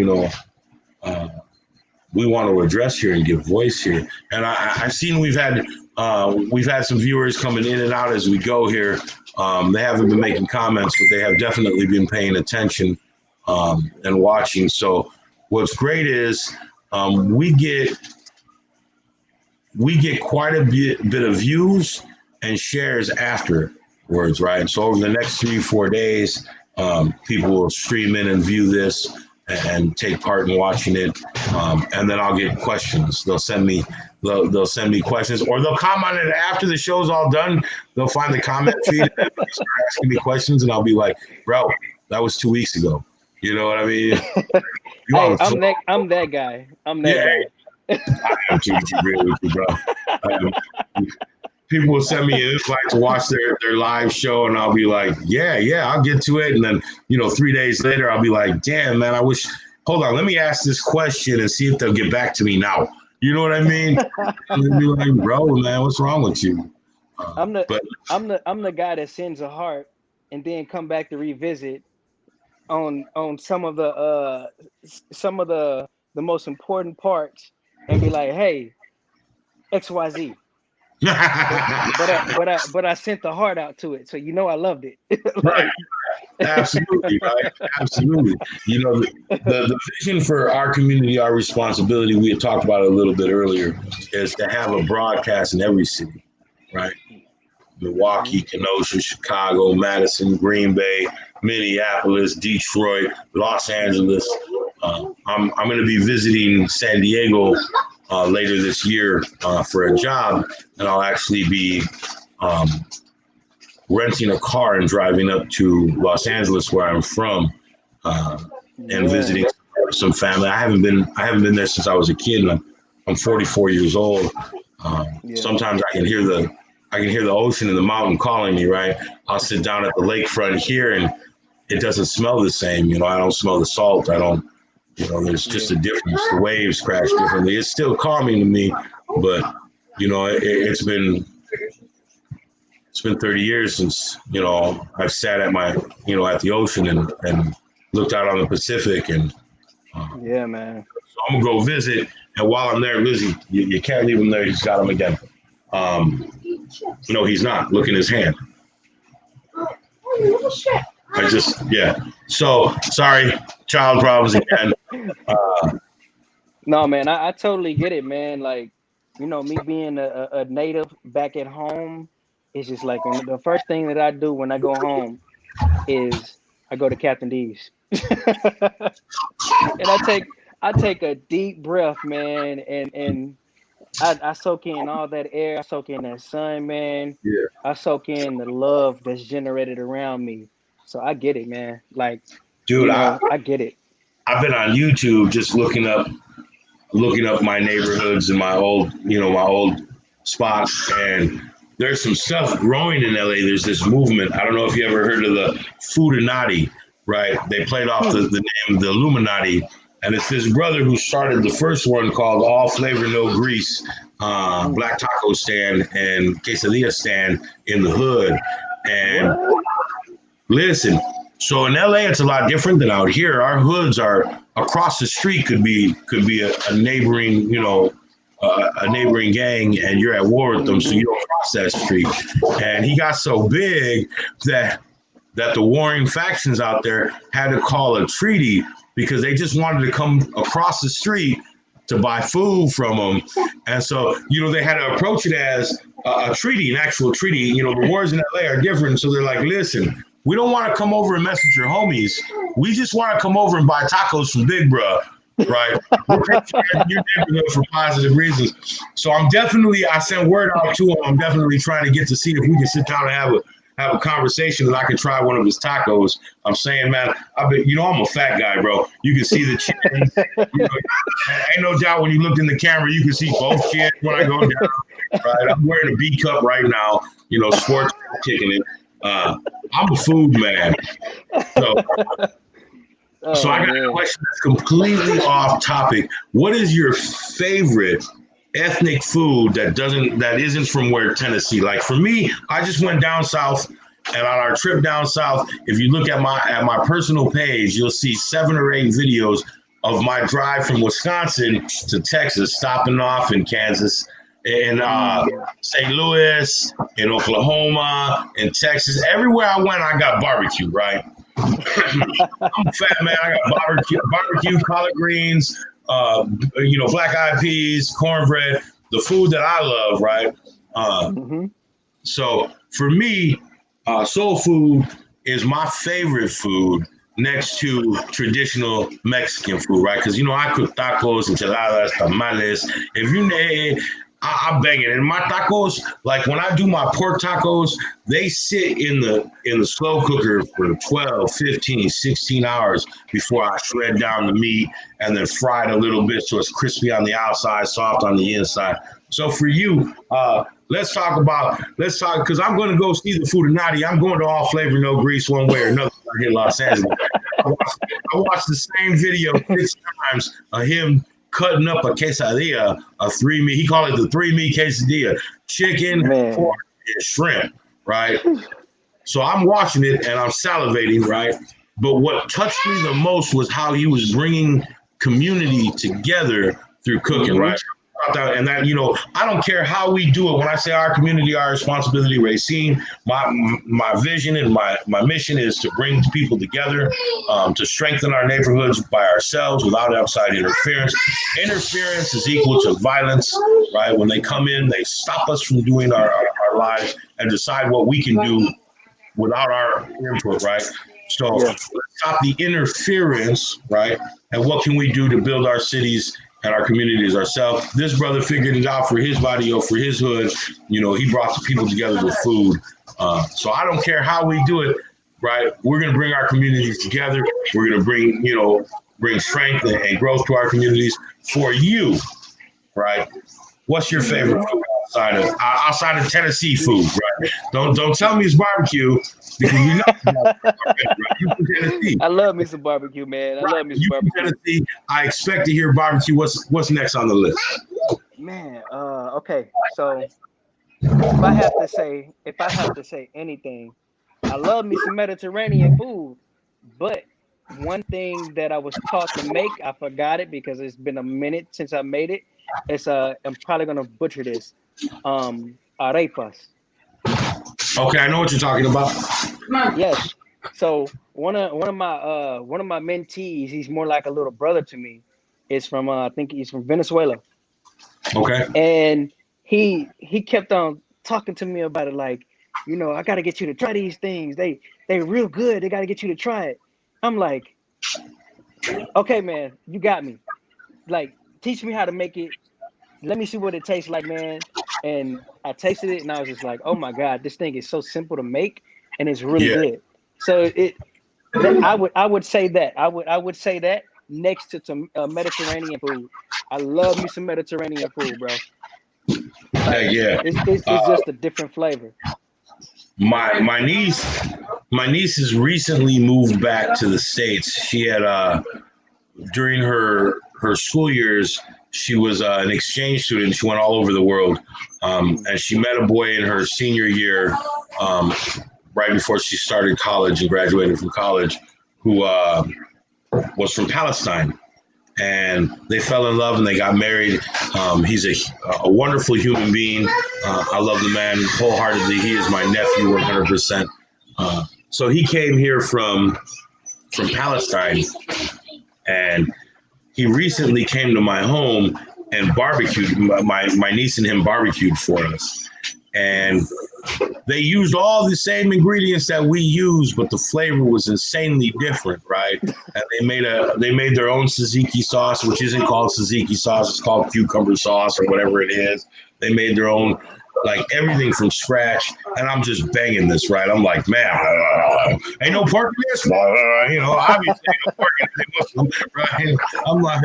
we want to address here and give voice here. And I've seen we've had some viewers coming in and out as we go here. They haven't been making comments, but they have definitely been paying attention and watching. So what's great is we get quite a bit of views and shares afterwards, right? So over the next 3-4 days, people will stream in and view this and take part in watching it, and then I'll get questions. They'll send me questions, or they'll comment it after the show's all done. They'll find the comment feed and start asking me questions, and I'll be like, "Bro, that was 2 weeks ago." You know what I mean? Hey, I'm that guy. I'm that guy. I am too, to agree with you, bro. People will send me an invite to watch their live show, and I'll be like, yeah, I'll get to it. And then, 3 days later, I'll be like, damn, man, hold on, let me ask this question and see if they'll get back to me now. You know what I mean? And they'll be like, bro, man, what's wrong with you? I'm the guy that sends a heart and then come back to revisit on some of the most important parts and be like, hey, XYZ. But I sent the heart out to it, so I loved it. Right. Absolutely, right? Absolutely. The vision for our community, our responsibility, we had talked about it a little bit earlier, is to have a broadcast in every city, right? Milwaukee, Kenosha, Chicago, Madison, Green Bay, Minneapolis, Detroit, Los Angeles. I'm going to be visiting San Diego later this year for a job, and I'll actually be renting a car and driving up to Los Angeles, where I'm from, and visiting some family. I haven't been there since I was a kid, and I'm 44 years old. Sometimes I can hear the ocean and the mountain calling me. Right, I'll sit down at the lakefront here, and it doesn't smell the same. I don't smell the salt. I don't. There's just a difference. The waves crash differently. It's still calming to me, but it's been 30 years since I've sat at at the ocean and looked out on the Pacific, and yeah, man. so I'm gonna go visit. And while I'm there, Lizzie, you can't leave him there. He's got him again. No, he's not. Look in his hand. So sorry, child problems again. No, man, I totally get it, man. Like, me being a native back at home, it's just like the first thing that I do when I go home is I go to Captain D's. And I take a deep breath, man, and I soak in all that air. I soak in that sun, man. Yeah. I soak in the love that's generated around me. So I get it, man. Like, Dude, I get it. I've been on YouTube just looking up my neighborhoods and my old spots, and there's some stuff growing in LA. There's this movement. I don't know if you ever heard of the Fraternity, right? They played off the name the Illuminati, and it's this brother who started the first one called All Flavor No Grease, black taco stand and quesadilla stand in the hood. And What? listen, so in LA, it's a lot different than out here. Our hoods are across the street. Could be a neighboring, a neighboring gang, and you're at war with them, so you don't cross that street. And he got so big that the warring factions out there had to call a treaty because they just wanted to come across the street to buy food from them. And so, they had to approach it as a treaty, an actual treaty. The wars in LA are different. So they're like, listen, we don't want to come over and mess with your homies. We just want to come over and buy tacos from Big Bruh, right? We're patronizing your neighborhood for positive reasons. So I sent word out to him. I'm definitely trying to get to see if we can sit down and have a conversation and I can try one of his tacos. I'm saying, man, I'm a fat guy, bro. You can see the chin. Ain't no doubt when you looked in the camera, you can see both chins when I go down. Right, I'm wearing a B cup right now. Sports kicking it. I'm a food man. So I got a question that's completely off topic. What is your favorite ethnic food that isn't from where Tennessee? Like for me, I just went down south, and on our trip down south, if you look at my personal page, you'll see 7 or 8 videos of my drive from Wisconsin to Texas, stopping off in Kansas, in St. Louis, in Oklahoma, in Texas. Everywhere I went, I got barbecue, right? I'm a fat man. I got barbecue, collard greens, black eyed peas, cornbread, the food that I love, right? So for me, soul food is my favorite food next to traditional Mexican food, right? Because, I cook tacos, enchiladas, tamales. I bang it. And my tacos, like when I do my pork tacos, they sit in the slow cooker for 12, 15, 16 hours before I shred down the meat and then fry it a little bit so it's crispy on the outside, soft on the inside. So for you, let's talk because I'm going to go see the Fraternity. I'm going to All Flavor No Grease one way or another here in Los Angeles. I watched the same video 6 times of him cutting up a quesadilla, a 3-meat. He called it the 3-meat quesadilla: chicken, pork, and shrimp, right? So I'm watching it and I'm salivating, right? But what touched me the most was how he was bringing community together through cooking, right? And that, I don't care how we do it. When I say our community, our responsibility, Racine, my vision and my mission is to bring people together, to strengthen our neighborhoods by ourselves without outside interference. Interference is equal to violence, right? When they come in, they stop us from doing our lives and decide what we can do without our input, right? So let's stop the interference, right? And what can we do to build our cities and our communities ourselves? This brother figured it out for his barrio, for his hood. He brought the people together with food. So I don't care how we do it, right? We're going to bring our communities together. We're going to bring strength and growth to our communities. For you, right? What's your favorite food outside of Tennessee food, right? Don't tell me it's barbecue because you from Tennessee. I love me some barbecue, man. I love me some barbecue. Tennessee, I expect to hear barbecue. What's next on the list? Man, okay. So if I have to say anything, I love me some Mediterranean food, but one thing that I was taught to make, I forgot it because it's been a minute since I made it. I'm probably gonna butcher this. Arepas. Okay, I know what you're talking about. Yes. So one of my mentees, he's more like a little brother to me, is from I think he's from Venezuela. Okay. And he kept on talking to me about it like, I got to get you to try these things. They real good. They got to get you to try it. I'm like, okay, man, you got me. Like, teach me how to make it. Let me see what it tastes like, man. And I tasted it, and I was just like, oh my God, this thing is so simple to make, and it's really Yeah. good. So I would say that I would say that next to some Mediterranean food. I love me some Mediterranean food, bro. Like, Yeah. it's just a different flavor. My niece has recently moved back to the States. She had during her school years, she was an exchange student. She went all over the world, and she met a boy in her senior year, right before she started college and graduated from college, who was from Palestine. And they fell in love and they got married. He's a wonderful human being. I love the man wholeheartedly. He is my nephew 100%. So he came here from Palestine, and he recently came to my home and barbecued. My niece and him barbecued for us, and they used all the same ingredients that we use, but the flavor was insanely different, right? And they made their own tzatziki sauce, which isn't called tzatziki sauce; it's called cucumber sauce or whatever it is. They made their own, like everything from scratch, and I'm just banging this, right? I'm like, man, ain't no pork in this, obviously ain't no pork in this, right? I'm like,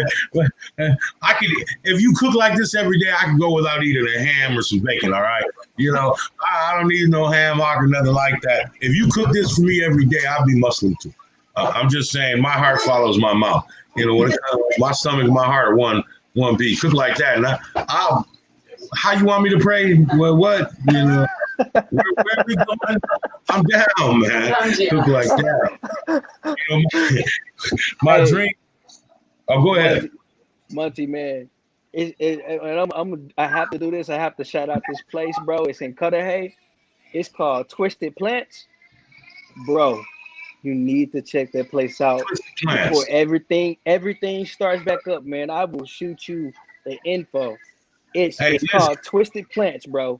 I could, if you cook like this every day, I can go without eating a ham or some bacon, all right? I don't need no ham hock or nothing like that. If you cook this for me every day, I'll be Muslim too. I'm just saying, my heart follows my mouth. When my stomach, my heart, one beat. Cook like that, and I'll. How you want me to pray? Well, what? Where are we going? I'm down, man. Cook like that. My drink. Oh, go ahead. Monty, man. I have to do this. I have to shout out this place, bro. It's in Cudahy. It's called Twisted Plants. Bro, you need to check that place out before everything starts back up, man. I will shoot you the info. It's called Twisted Plants, bro.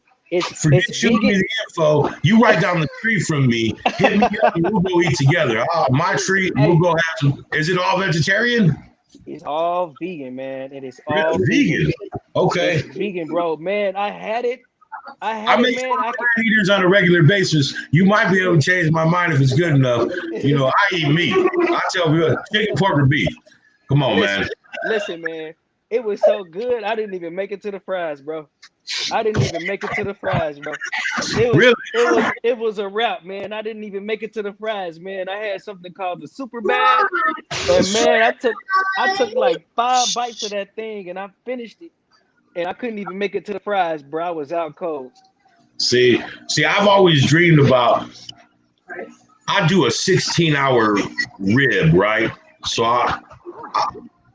Forget shooting me the info. You right down the street from me. Hit me up and we'll go eat together. My treat. We'll go have some. Is it all vegetarian? It's all vegan, man. It is all vegan. Okay. It's vegan, bro. Man, I had it. I make bread eaters on a regular basis. You might be able to change my mind if it's good enough. I eat meat. I tell people chicken, pork, or beef. Come on, man. Listen, man. It was so good. I didn't even make it to the fries, bro. It was a wrap, man. I didn't even make it to the fries, man. I had something called the super bad. And man, I took like 5 bites of that thing and I finished it. And I couldn't even make it to the fries, bro. I was out cold. See, I've always dreamed about, I do a 16-hour rib, right? So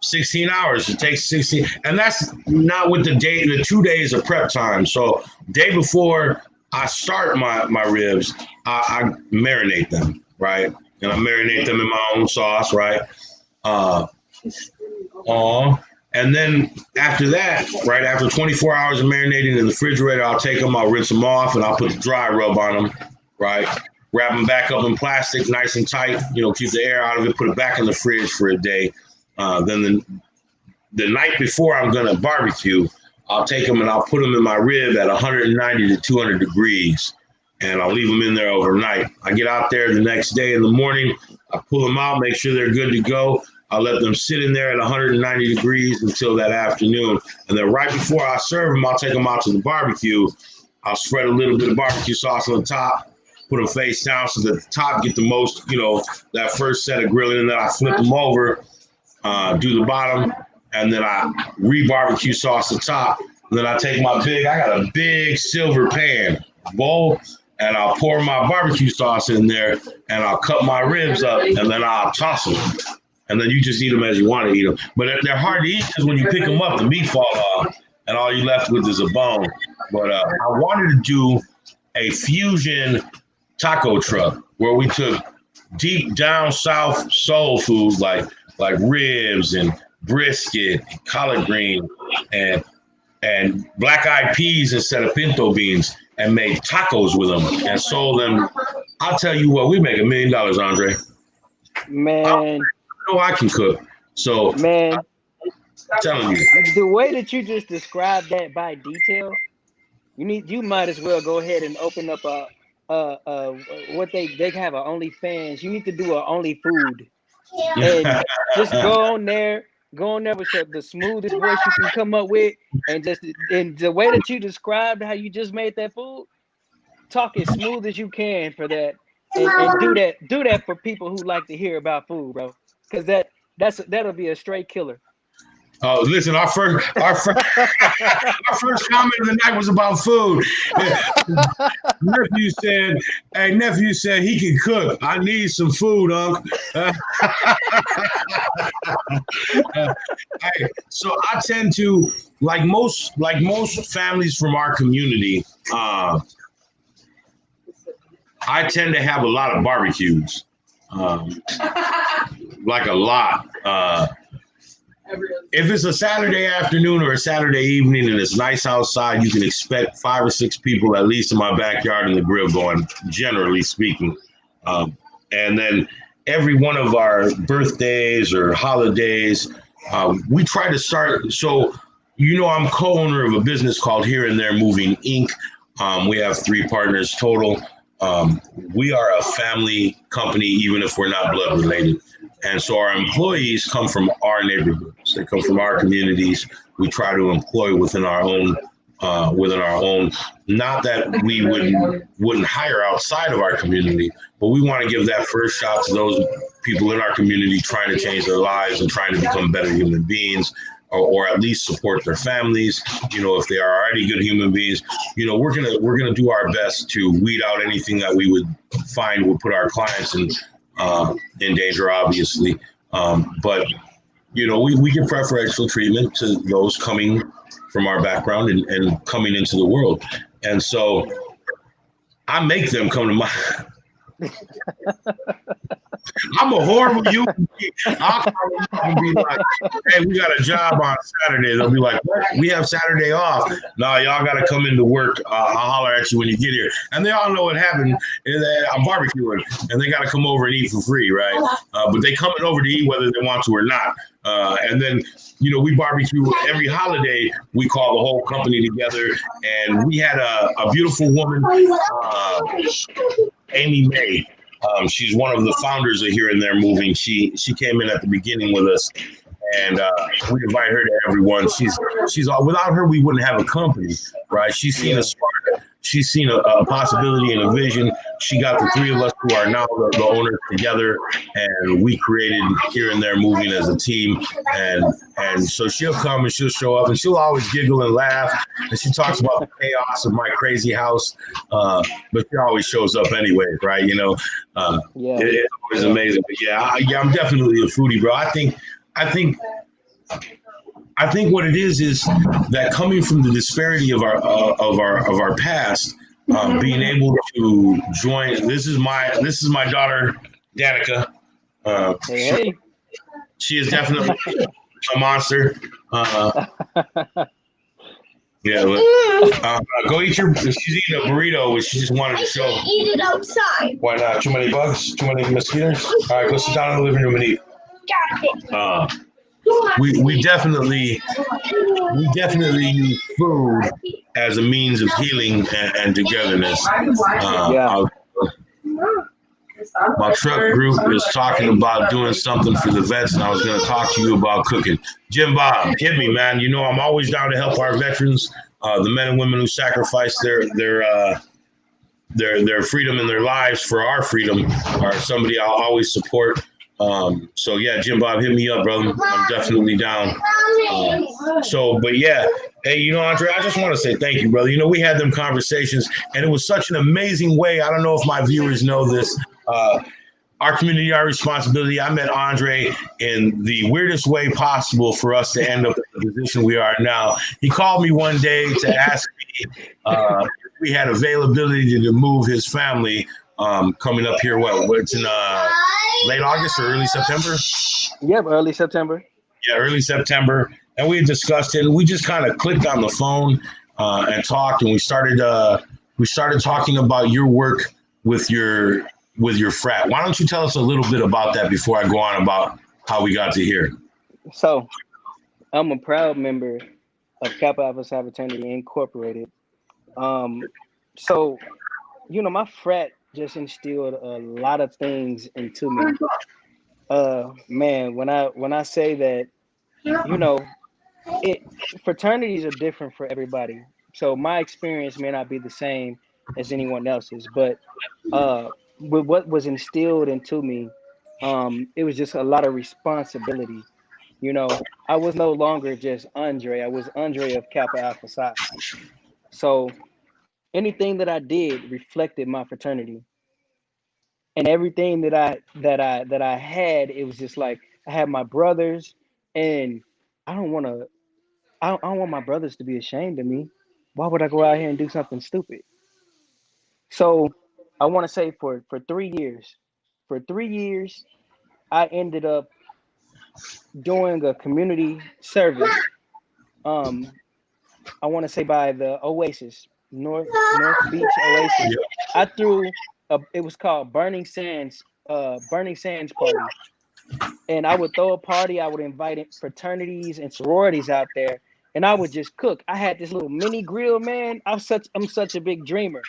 16 hours. It takes 16, and that's not with the 2 days of prep time. So day before I start my ribs, I marinate them, right? And I marinate them in my own sauce, right? And then after that, right after 24 hours of marinating in the refrigerator, I'll take them, I'll rinse them off, and I'll put the dry rub on them, right? Wrap them back up in plastic, nice and tight, keep the air out of it, put it back in the fridge for a day. Then the night before I'm going to barbecue, I'll take them and I'll put them in my rib at 190 to 200 degrees, and I'll leave them in there overnight. I get out there the next day in the morning, I pull them out, make sure they're good to go. I'll let them sit in there at 190 degrees until that afternoon. And then right before I serve them, I'll take them out to the barbecue. I'll spread a little bit of barbecue sauce on the top, put them face down so that the top get the most, that first set of grilling, and then I flip them over, do the bottom, and then I re-barbecue sauce the top. And then I take I got a big silver pan bowl, and I'll pour my barbecue sauce in there, and I'll cut my ribs up, and then I'll toss them. And then you just eat them as you want to eat them. But they're hard to eat because when you pick them up, the meat fall off, and all you're left with is a bone. But I wanted to do a fusion taco truck where we took deep down south soul food like ribs and brisket, and collard green, and black-eyed peas instead of pinto beans, and made tacos with them and sold them. I'll tell you what, we make $1 million, Andre. Man, I know I can cook. So, man, I'm telling you. the way that you just described that by detail, you might as well go ahead and open up what they have a OnlyFans. You need to do a Only Food and just go on there with the smoothest voice you can come up with, and the way that you described how you just made that food, talk as smooth as you can for that, and do that for people who like to hear about food, bro, because that'll be a straight killer. Oh, listen, our first our first comment of the night was about food. Nephew said he can cook. I need some food, Unc. So I tend to, like most families from our community, I tend to have a lot of barbecues, like a lot. If it's a Saturday afternoon or a Saturday evening and it's nice outside, you can expect 5 or 6 people at least in my backyard in the grill going, generally speaking. And then every one of our birthdays or holidays, we try to start. So, I'm co-owner of a business called Here and There Moving Inc. We have 3 partners total. We are a family company, even if we're not blood related. And so our employees come from our neighborhoods. They come from our communities. We try to employ within our own. Not that we wouldn't hire outside of our community, but we want to give that first shot to those people in our community trying to change their lives and trying to become better human beings, or at least support their families. If they are already good human beings, we're gonna do our best to weed out anything that we would find would put our clients in danger, obviously. But we give preferential treatment to those coming from our background and coming into the world. And so I make them come to my I'm a horrible human being. I'll call them up and be like, hey, we got a job on Saturday. They'll be like, what? We have Saturday off. No, y'all got to come into work. I'll holler at you when you get here. And they all know what happened. I'm barbecuing, and they got to come over and eat for free, right? But they coming over to eat whether they want to or not. And then, we barbecue every holiday. We call the whole company together. And we had a beautiful woman, Amy May. She's one of the founders of Here and There Moving. She came in at the beginning with us, and we invite her to everyone. She's without her, we wouldn't have a company, right? She's seen a spark. She's seen a possibility and a vision. She got the 3 of us who are now the owners together, and we created Here and There Moving as a team. And so she'll come and she'll show up, and she'll always giggle and laugh. And she talks about the chaos of my crazy house, but she always shows up anyway, right? It's always amazing. But I'm definitely a foodie, bro. I think what it is that coming from the disparity of our past, being able to join. This is my daughter, Danica. Hey. She is definitely a monster. Go eat your. She's eating a burrito, which she just wanted to show. Eat it outside. Why not? Too many bugs? Too many mosquitoes? All right, go sit down in the living room and eat. Got it. We definitely use food as a means of healing and togetherness. My truck group is talking about doing something for the vets, and I was going to talk to you about cooking. Jim Bob, hit me, man. I'm always down to help our veterans, the men and women who sacrifice their freedom and their lives for our freedom, are somebody I'll always support. So yeah, Jim Bob, hit me up, brother. I'm definitely down. Hey, Andre, I just want to say thank you, brother. We had them conversations, and it was such an amazing way. I don't know if my viewers know this. Our community, our responsibility. I met Andre in the weirdest way possible for us to end up in the position we are now. He called me one day to ask me if we had availability to move his family coming up here. It's in late August or early September? Yep, early September. Yeah, early September. And we had discussed it, and we just kind of clicked on the phone and talked, and we started we started talking about your work with your frat. Why don't you tell us a little bit about that before I go on about how we got to here? So I'm a proud member of Kappa Alpha Psi Fraternity Incorporated. So my frat just instilled a lot of things into me. Man, when I say that, fraternities are different for everybody. So my experience may not be the same as anyone else's, but with what was instilled into me, it was just a lot of responsibility. I was no longer just Andre. I was Andre of Kappa Alpha Psi. So anything that I did reflected my fraternity, and everything that I had, it was just like I had my brothers, and I don't want to. I don't want my brothers to be ashamed of me. Why would I go out here and do something stupid? So I want to say for 3 years, I ended up doing a community service. Um, I want to say by the Oasis, North Beach Oasis. I threw it was called Burning Sands party. And I would throw a party. I would invite fraternities and sororities out there, and I would just cook. I had this little mini grill, man. I'm such a big dreamer.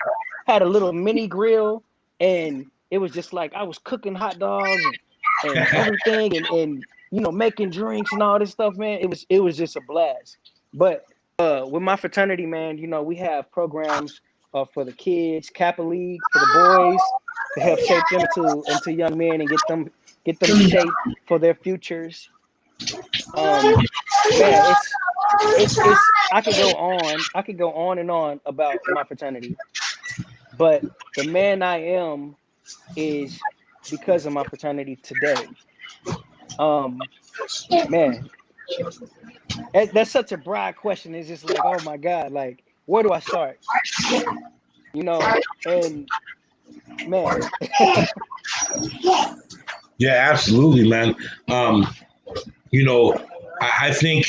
Had a little mini grill, and it was just like I was cooking hot dogs and everything, and making drinks and all this stuff, man. It was just a blast. But with my fraternity, man, we have programs for the kids, Kappa League for the boys to help shape them into young men and get them shaped for their futures. Man, it's I could go on and on about my fraternity, but the man I am is because of my fraternity today. Man, that's such a broad question. It's just like, oh my God, like where do I start? And man. Yeah, absolutely, man. I think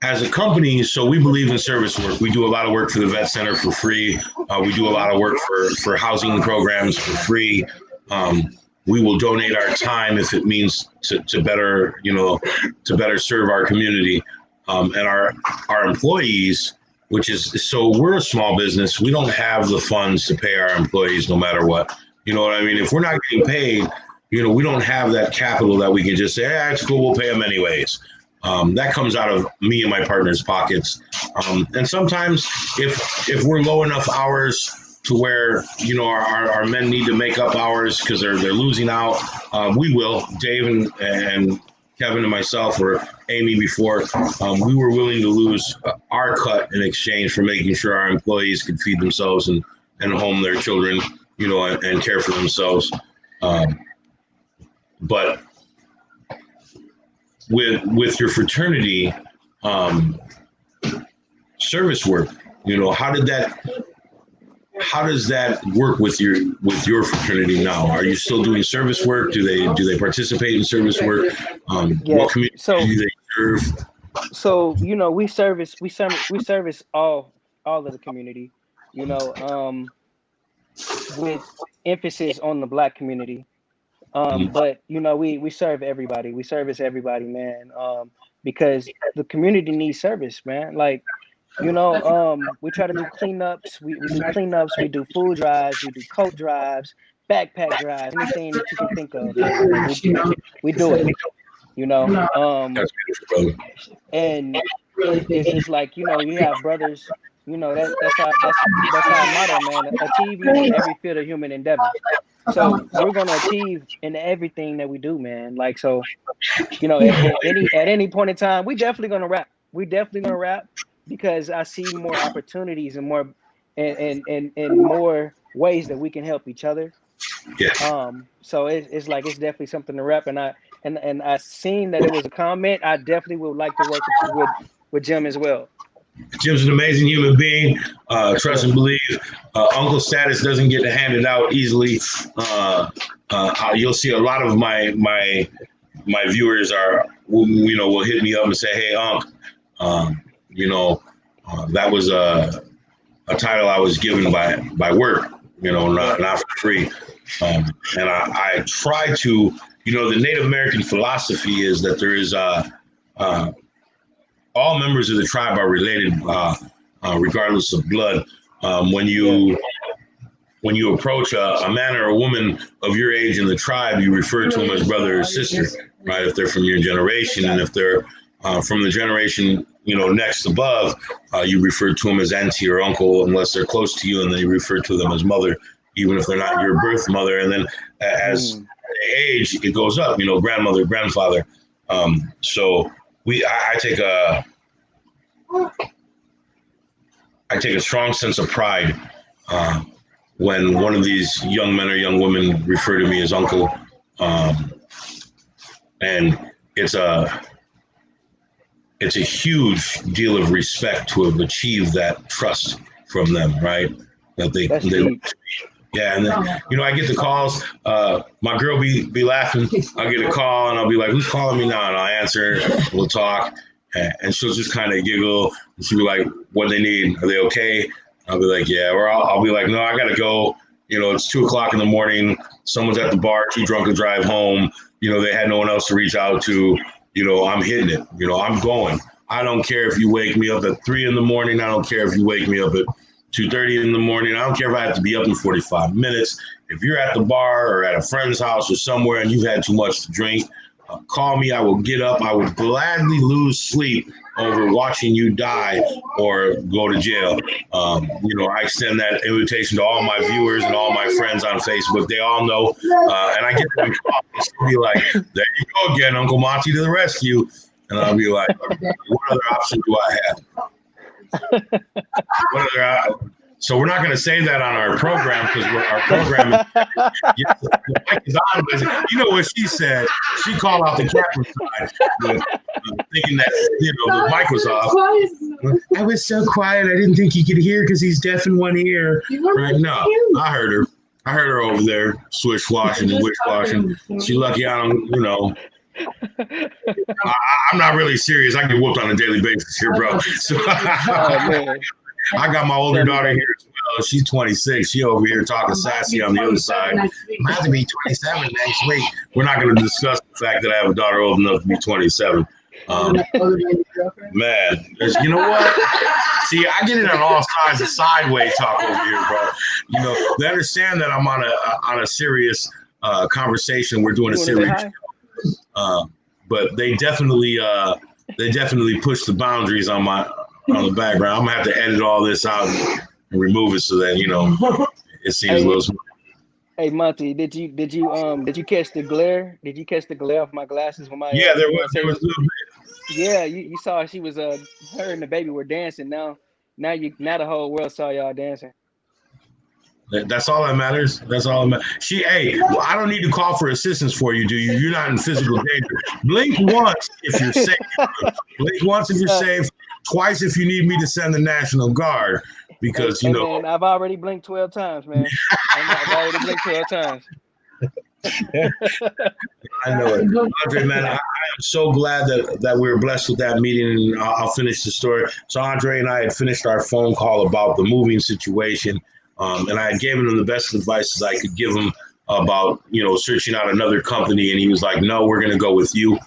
as a company, so we believe in service work. We do a lot of work for the Vet Center for free. We do a lot of work for housing programs for free. We will donate our time if it means to better, to better serve our community and our employees. So we're a small business. We don't have the funds to pay our employees no matter what. You know what I mean? If we're not getting paid, we don't have that capital that we can just say, it's cool, we'll pay them anyways. That comes out of me and my partner's pockets. And sometimes if we're low enough hours to where, our men need to make up hours because they're losing out, we will. Dave and Kevin and myself, or Amy before, we were willing to lose our cut in exchange for making sure our employees could feed themselves and home their children, and care for themselves. But with your fraternity, service work, how does that work with your fraternity now? Are you still doing service work? Do they participate in service work? What community do they serve? So we service all of the community, with emphasis on the Black community. But we serve everybody. We service everybody, man. Because the community needs service, man. Like, we try to do cleanups. We do cleanups. We do food drives. We do coat drives, backpack drives, anything that you can think of, man. We do it. That's beautiful, brother. And it's just like, you have brothers. That's our motto, man. Achievement in every field of human endeavor. So we're gonna achieve in everything that we do, man. Like, so, at any point in time, we definitely gonna rap. Because I see more opportunities and more and more ways that we can help each other. Yeah. So it's like it's definitely something to rap. And I seen that it was a comment. I definitely would like to work with Jim as well. Jim's an amazing human being. Trust and believe. Uncle status doesn't get handed out easily. You'll see a lot of my viewers will hit me up and say, "Hey, Unc, that was a title I was given by work, not for free. And I try to, the Native American philosophy is that there is all members of the tribe are related, regardless of blood. When you approach a man or a woman of your age in the tribe, you refer to them as brother or sister, right? If they're from your generation, and if they're from the generation next above, you refer to them as auntie or uncle, unless they're close to you, and then you refer to them as mother, even if they're not your birth mother. And then as they age, it goes up, grandmother, grandfather. So I take a strong sense of pride when one of these young men or young women refer to me as uncle, and it's a huge deal of respect to have achieved that trust from them, right? That they yeah, and then I get the calls. My girl be laughing. I'll get a call and I'll be like, "Who's calling me now?" And I'll answer. We'll talk, and she'll just kind of giggle. And she'll be like, "What they need? Are they okay?" I'll be like, "Yeah," or I'll be like, "No, I gotta go. It's 2:00 in the morning. Someone's at the bar, too drunk to drive home. They had no one else to reach out to. I'm hitting it. I'm going. I don't care if you wake me up at 3 a.m. I don't care if you wake me up at 2:30 in the morning. I don't care if I have to be up in 45 minutes. If you're at the bar or at a friend's house or somewhere and you've had too much to drink, call me. I will get up. I would gladly lose sleep over watching you die or go to jail." I extend that invitation to all my viewers and all my friends on Facebook. They all know. And I get them calls to be like, "There you go again, Uncle Monty to the rescue." And I'll be like, "What other option do I have?" So we're not going to say that on our program because our program is on. You know what she said? She called out the Kappa side, thinking that the mic was off. "I was so quiet. I didn't think he could hear because he's deaf in one ear." Right? No, I heard her. I heard her over there swish washing and wish washing. She lucky I don't. I'm not really serious. I get whooped on a daily basis here, bro. So, I got my older daughter here as well. She's 26. She over here talking sassy on the other side. I'm about to be 27 next week. We're not going to discuss the fact that I have a daughter old enough to be 27. Man, you know what? See, I get it on all sides of sideways talk over here, bro. They understand that I'm on a serious conversation. We're doing a serious show. But they definitely push the boundaries on the background. I'm gonna have to edit all this out and remove it so that it seems a little smooth. Hey Monty, did you catch the glare? Did you catch the glare off my glasses when my there was a little bit. Yeah, you saw she was her and the baby were dancing. Now the whole world saw y'all dancing. That's all that matters. That's all that matters. I don't need to call for assistance for you, do you? You're not in physical danger. Blink once if you're safe. Blink once if you're safe. Twice if you need me to send the National Guard, because man, I've already blinked 12 times, man. I've already blinked 12 times. I know it. Andre, man, I am so glad that we were blessed with that meeting, and I'll finish the story. So Andre and I had finished our phone call about the moving situation, and I had given him the best advice I could give him about searching out another company, and he was like, "No, we're going to go with you.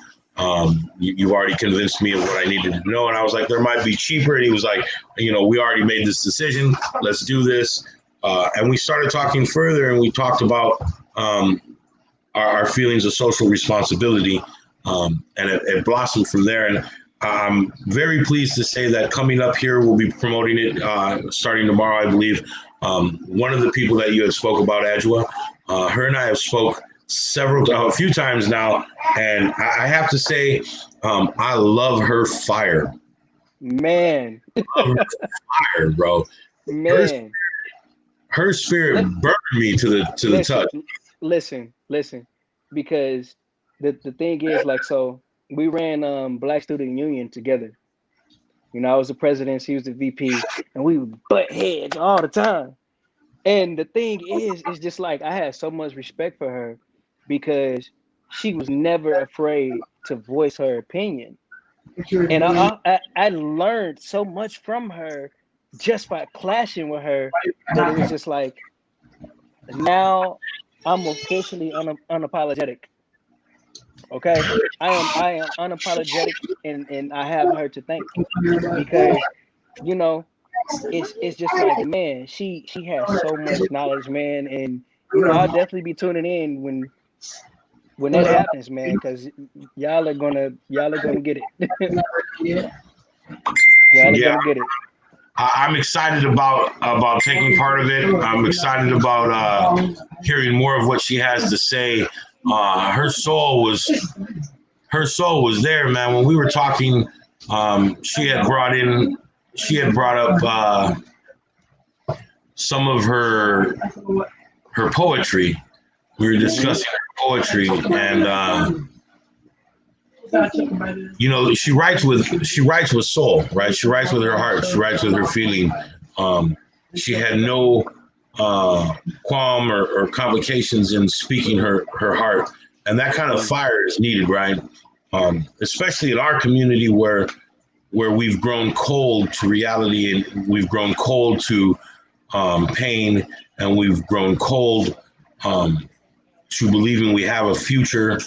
You've already convinced me of what I needed to know." And I was like, "There might be cheaper." And he was like, "We already made this decision. Let's do this." And we started talking further, and we talked about our feelings of social responsibility, and it blossomed from there. And I'm very pleased to say that coming up here, we'll be promoting it starting tomorrow, I believe. One of the people that you had spoke about, Adjua, her and I have spoke a few times now, and I have to say, I love her fire. Man, fire, bro. Man, her spirit burned me to the touch. Listen, because the thing is, like, so we ran Black Student Union together. I was the president, she was the VP, and we would butt heads all the time. And the thing is, it's just like I had so much respect for her because she was never afraid to voice her opinion. And I learned so much from her just by clashing with her, that it was just like, now I'm officially unapologetic. Okay, I am unapologetic, and I have her to thank, because you know it's just like, man, she has so much knowledge, man, and I'll definitely be tuning in when that happens, man, because y'all are gonna get it. Y'all are Yeah, gonna get it. I'm excited about taking part of it. I'm excited about hearing more of what she has to say. Her soul was there, man. When we were talking, she had brought up some of her poetry. We were discussing her poetry, and she writes with soul, right? She writes with her heart. She writes with her feeling. She had no qualm or complications in speaking her heart, and that kind of fire is needed, right? Especially in our community where we've grown cold to reality, and we've grown cold to pain, and we've grown cold to believing we have a future.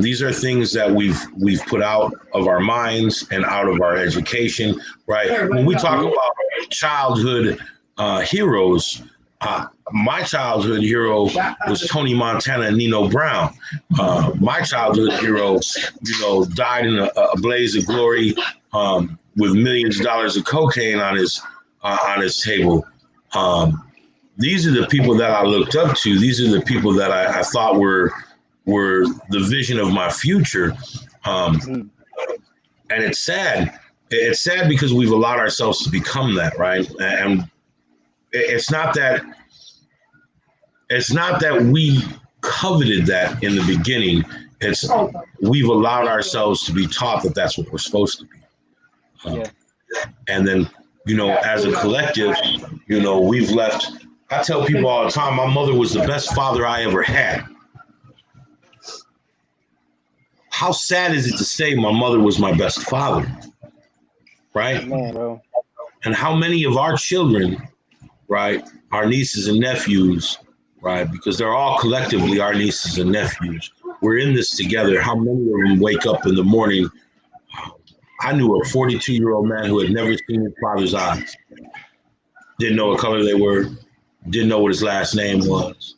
These are things that we've put out of our minds and out of our education, right? When we talk about childhood heroes, my childhood hero was Tony Montana and Nino Brown. My childhood hero, died in a blaze of glory with millions of dollars of cocaine on his table. These are the people that I looked up to. These are the people that I thought were the vision of my future. And it's sad. It's sad because we've allowed ourselves to become that, right? And it's not that we coveted that in the beginning. It's we've allowed ourselves to be taught that that's what we're supposed to be. And then, as a collective, we've left. I tell people all the time, my mother was the best father I ever had. How sad is it to say my mother was my best father, right? Man, bro. And how many of our children, right, our nieces and nephews, right, because they're all collectively our nieces and nephews, we're in this together. How many of them wake up in the morning? I knew a 42-year-old man who had never seen his father's eyes, didn't know what color they were, didn't know what his last name was,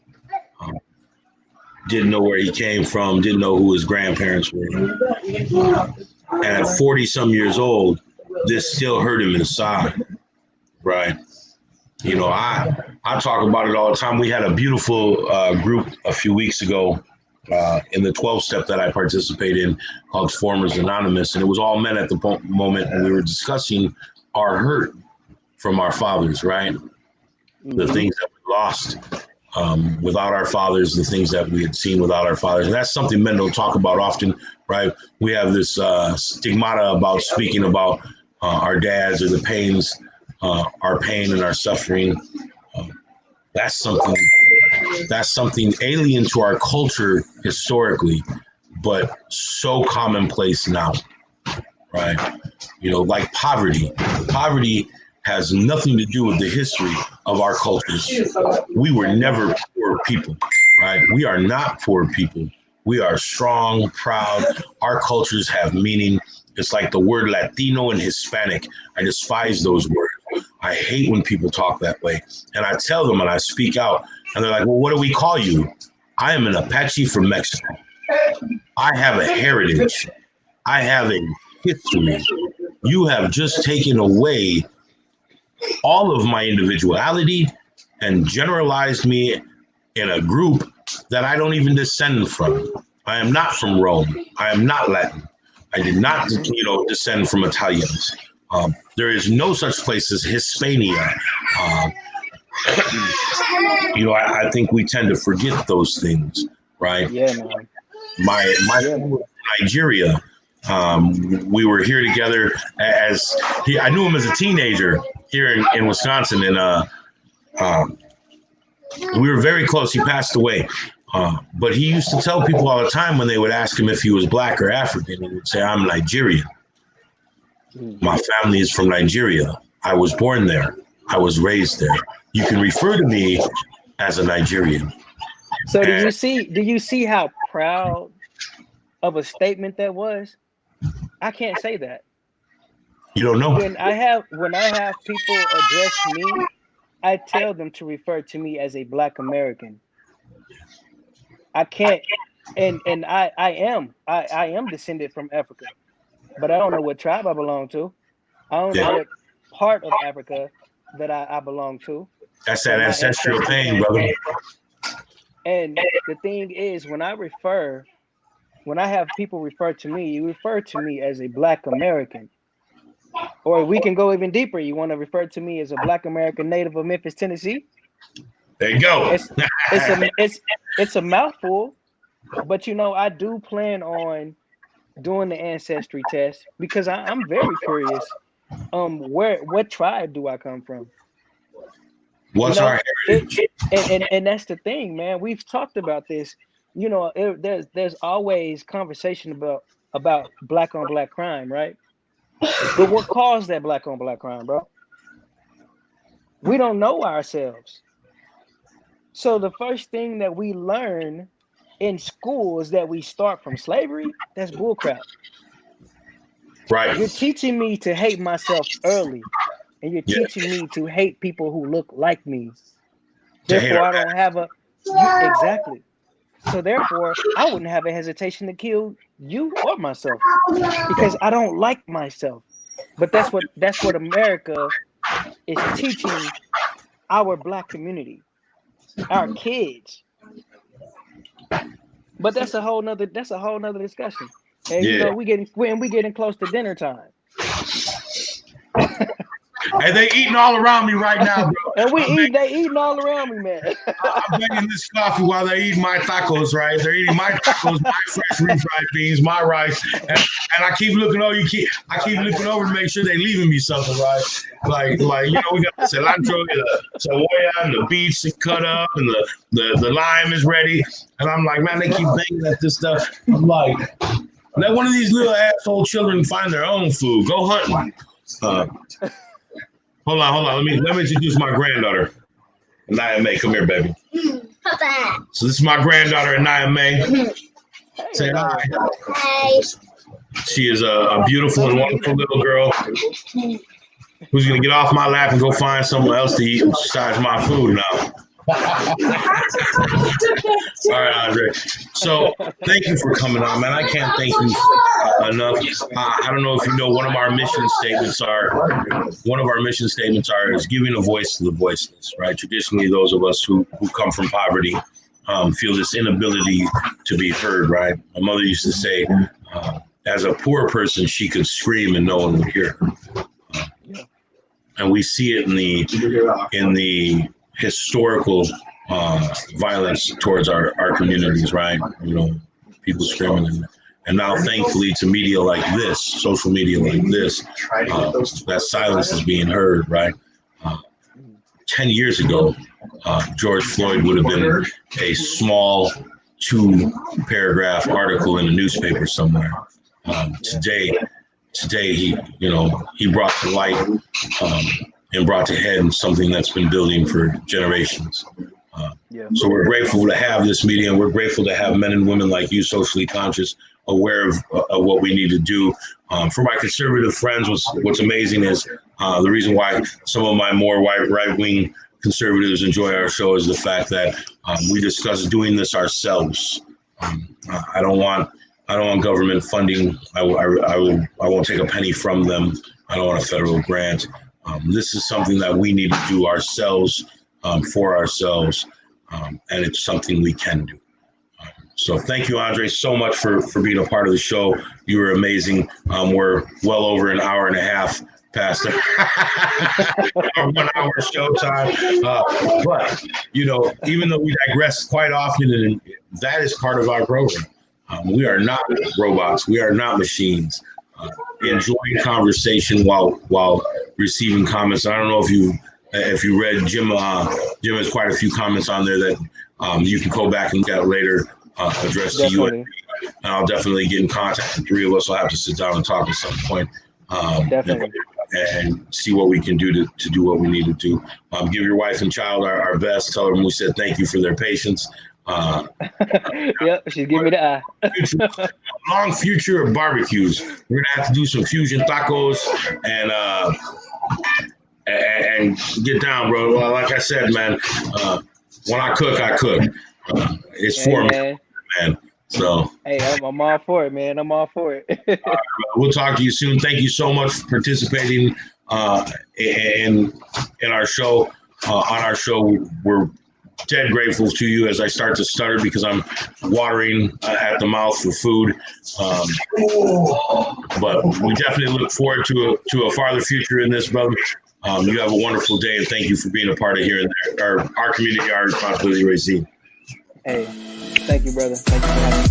didn't know where he came from, didn't know who his grandparents were. And at 40-some years old, this still hurt him inside, right? I talk about it all the time. We had a beautiful group a few weeks ago in the 12-step that I participate in called Formers Anonymous. And it was all men at the moment, and we were discussing our hurt from our fathers, right? The things that we lost without our fathers, the things that we had seen without our fathers. And that's something men don't talk about often, right? We have this stigmata about speaking about our dads or the pains, our pain and our suffering. That's something alien to our culture historically, but so commonplace now, right? Like poverty. Poverty has nothing to do with the history of our cultures. We were never poor people, right? We are not poor people. We are strong, proud. Our cultures have meaning. It's like the word Latino and Hispanic. I despise those words. I hate when people talk that way. And I tell them and I speak out, and they're like, well, what do we call you? I am an Apache from Mexico. I have a heritage. I have a history. You have just taken away all of my individuality and generalized me in a group that I don't even descend from. I am not from Rome. I am not Latin. I did not, descend from Italians. There is no such place as Hispania. I think we tend to forget those things, right? Yeah, man. My Nigeria. We were here together I knew him as a teenager here in Wisconsin, and we were very close. He passed away. But he used to tell people all the time when they would ask him if he was black or African, he would say, I'm Nigerian. My family is from Nigeria. I was born there. I was raised there. You can refer to me as a Nigerian. So do you see how proud of a statement that was? I can't say that. You don't know. When I have people address me, I tell them to refer to me as a Black American. I can't, and I am descended from Africa, but I don't know what tribe I belong to. I don't know what part of Africa that I belong to. That's that ancestral thing, brother. And the thing is, when I have people refer to me, you refer to me as a Black American. Or we can go even deeper. You want to refer to me as a Black American native of Memphis, Tennessee? There you go. It's a mouthful, but I do plan on doing the ancestry test because I'm very curious. What tribe do I come from? What's our heritage? And that's the thing, man. We've talked about this. There's always conversation about Black on Black crime, right? But what caused that Black on Black crime, bro? We don't know ourselves. So the first thing that we learn in school is that we start from slavery. That's bullcrap. Right. You're teaching me to hate myself early, and you're teaching me to hate people who look like me. Therefore, I don't have exactly. So therefore, I wouldn't have a hesitation to kill you or myself because I don't like myself. But that's what America is teaching our Black community, our kids. But that's a whole nother discussion. And we getting close to dinner time. And they eating all around me right now, bro. And they eating all around me, man. I'm making this coffee while they're eating my tacos, right? They're eating my tacos, my fresh refried beans, my rice, and I keep looking over. I keep looking over to make sure they're leaving me something, right? Like we got the cilantro, the cebolla, and the beets are cut up, and the lime is ready. And I'm like, man, they keep banging at this stuff. I'm like, let one of these little asshole children find their own food. Go hunting. Hold on. Let me introduce my granddaughter, Naya May. Come here, baby. Papa. So this is my granddaughter, Naya May. Say hi. Hey. She is a beautiful and wonderful little girl who's gonna get off my lap and go find someone else to eat besides my food now. All right, Andre. So thank you for coming on, man. I can't thank you enough. I don't know if you know, one of our mission statements is giving a voice to the voiceless, right? Traditionally, those of us who come from poverty feel this inability to be heard, right? My mother used to say, as a poor person, she could scream and no one would hear her. And we see it in the historical violence towards our communities, right? People screaming. And now, thankfully, to media like this, social media like this, that silence is being heard, right? 10 years ago, George Floyd would have been a small 2-paragraph article in a newspaper somewhere. Today he brought to light and brought to head something that's been building for generations. So we're grateful to have this media, and we're grateful to have men and women like you, socially conscious, aware of what we need to do. For my conservative friends, what's amazing is the reason why some of my more right-wing conservatives enjoy our show is the fact that we discuss doing this ourselves. I don't want government funding. I won't take a penny from them. I don't want a federal grant. This is something that we need to do ourselves, for ourselves, and it's something we can do. So thank you, Andre, so much for being a part of the show. You were amazing. We're well over an hour and a half past our 1 hour show time. But, even though we digress quite often, and that is part of our program. We are not robots. We are not machines. Enjoying conversation while receiving comments. I don't know if you read Jim. Jim has quite a few comments on there that you can go back and look at later. Addressed to you, and I'll definitely get in contact. The three of us will have to sit down and talk at some point. Definitely. and see what we can do to do what we need to do. Give your wife and child our best. Tell them we said thank you for their patience. Yep, she's giving me the eye. Long future of barbecues. We're gonna have to do some fusion tacos and get down, bro. Like I said, man, when I cook, it's for me, man. So hey, I'm all for it, man. I'm all for it. We'll talk to you soon. Thank you so much for participating in our show. On our show, we're dead grateful to you as I start to stutter because I'm watering at the mouth for food. But we definitely look forward to a farther future in this, brother. You have a wonderful day, and thank you for being a part of here and there, our community, our responsibility, Racine. Hey, thank you, brother. Thank you for having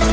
me.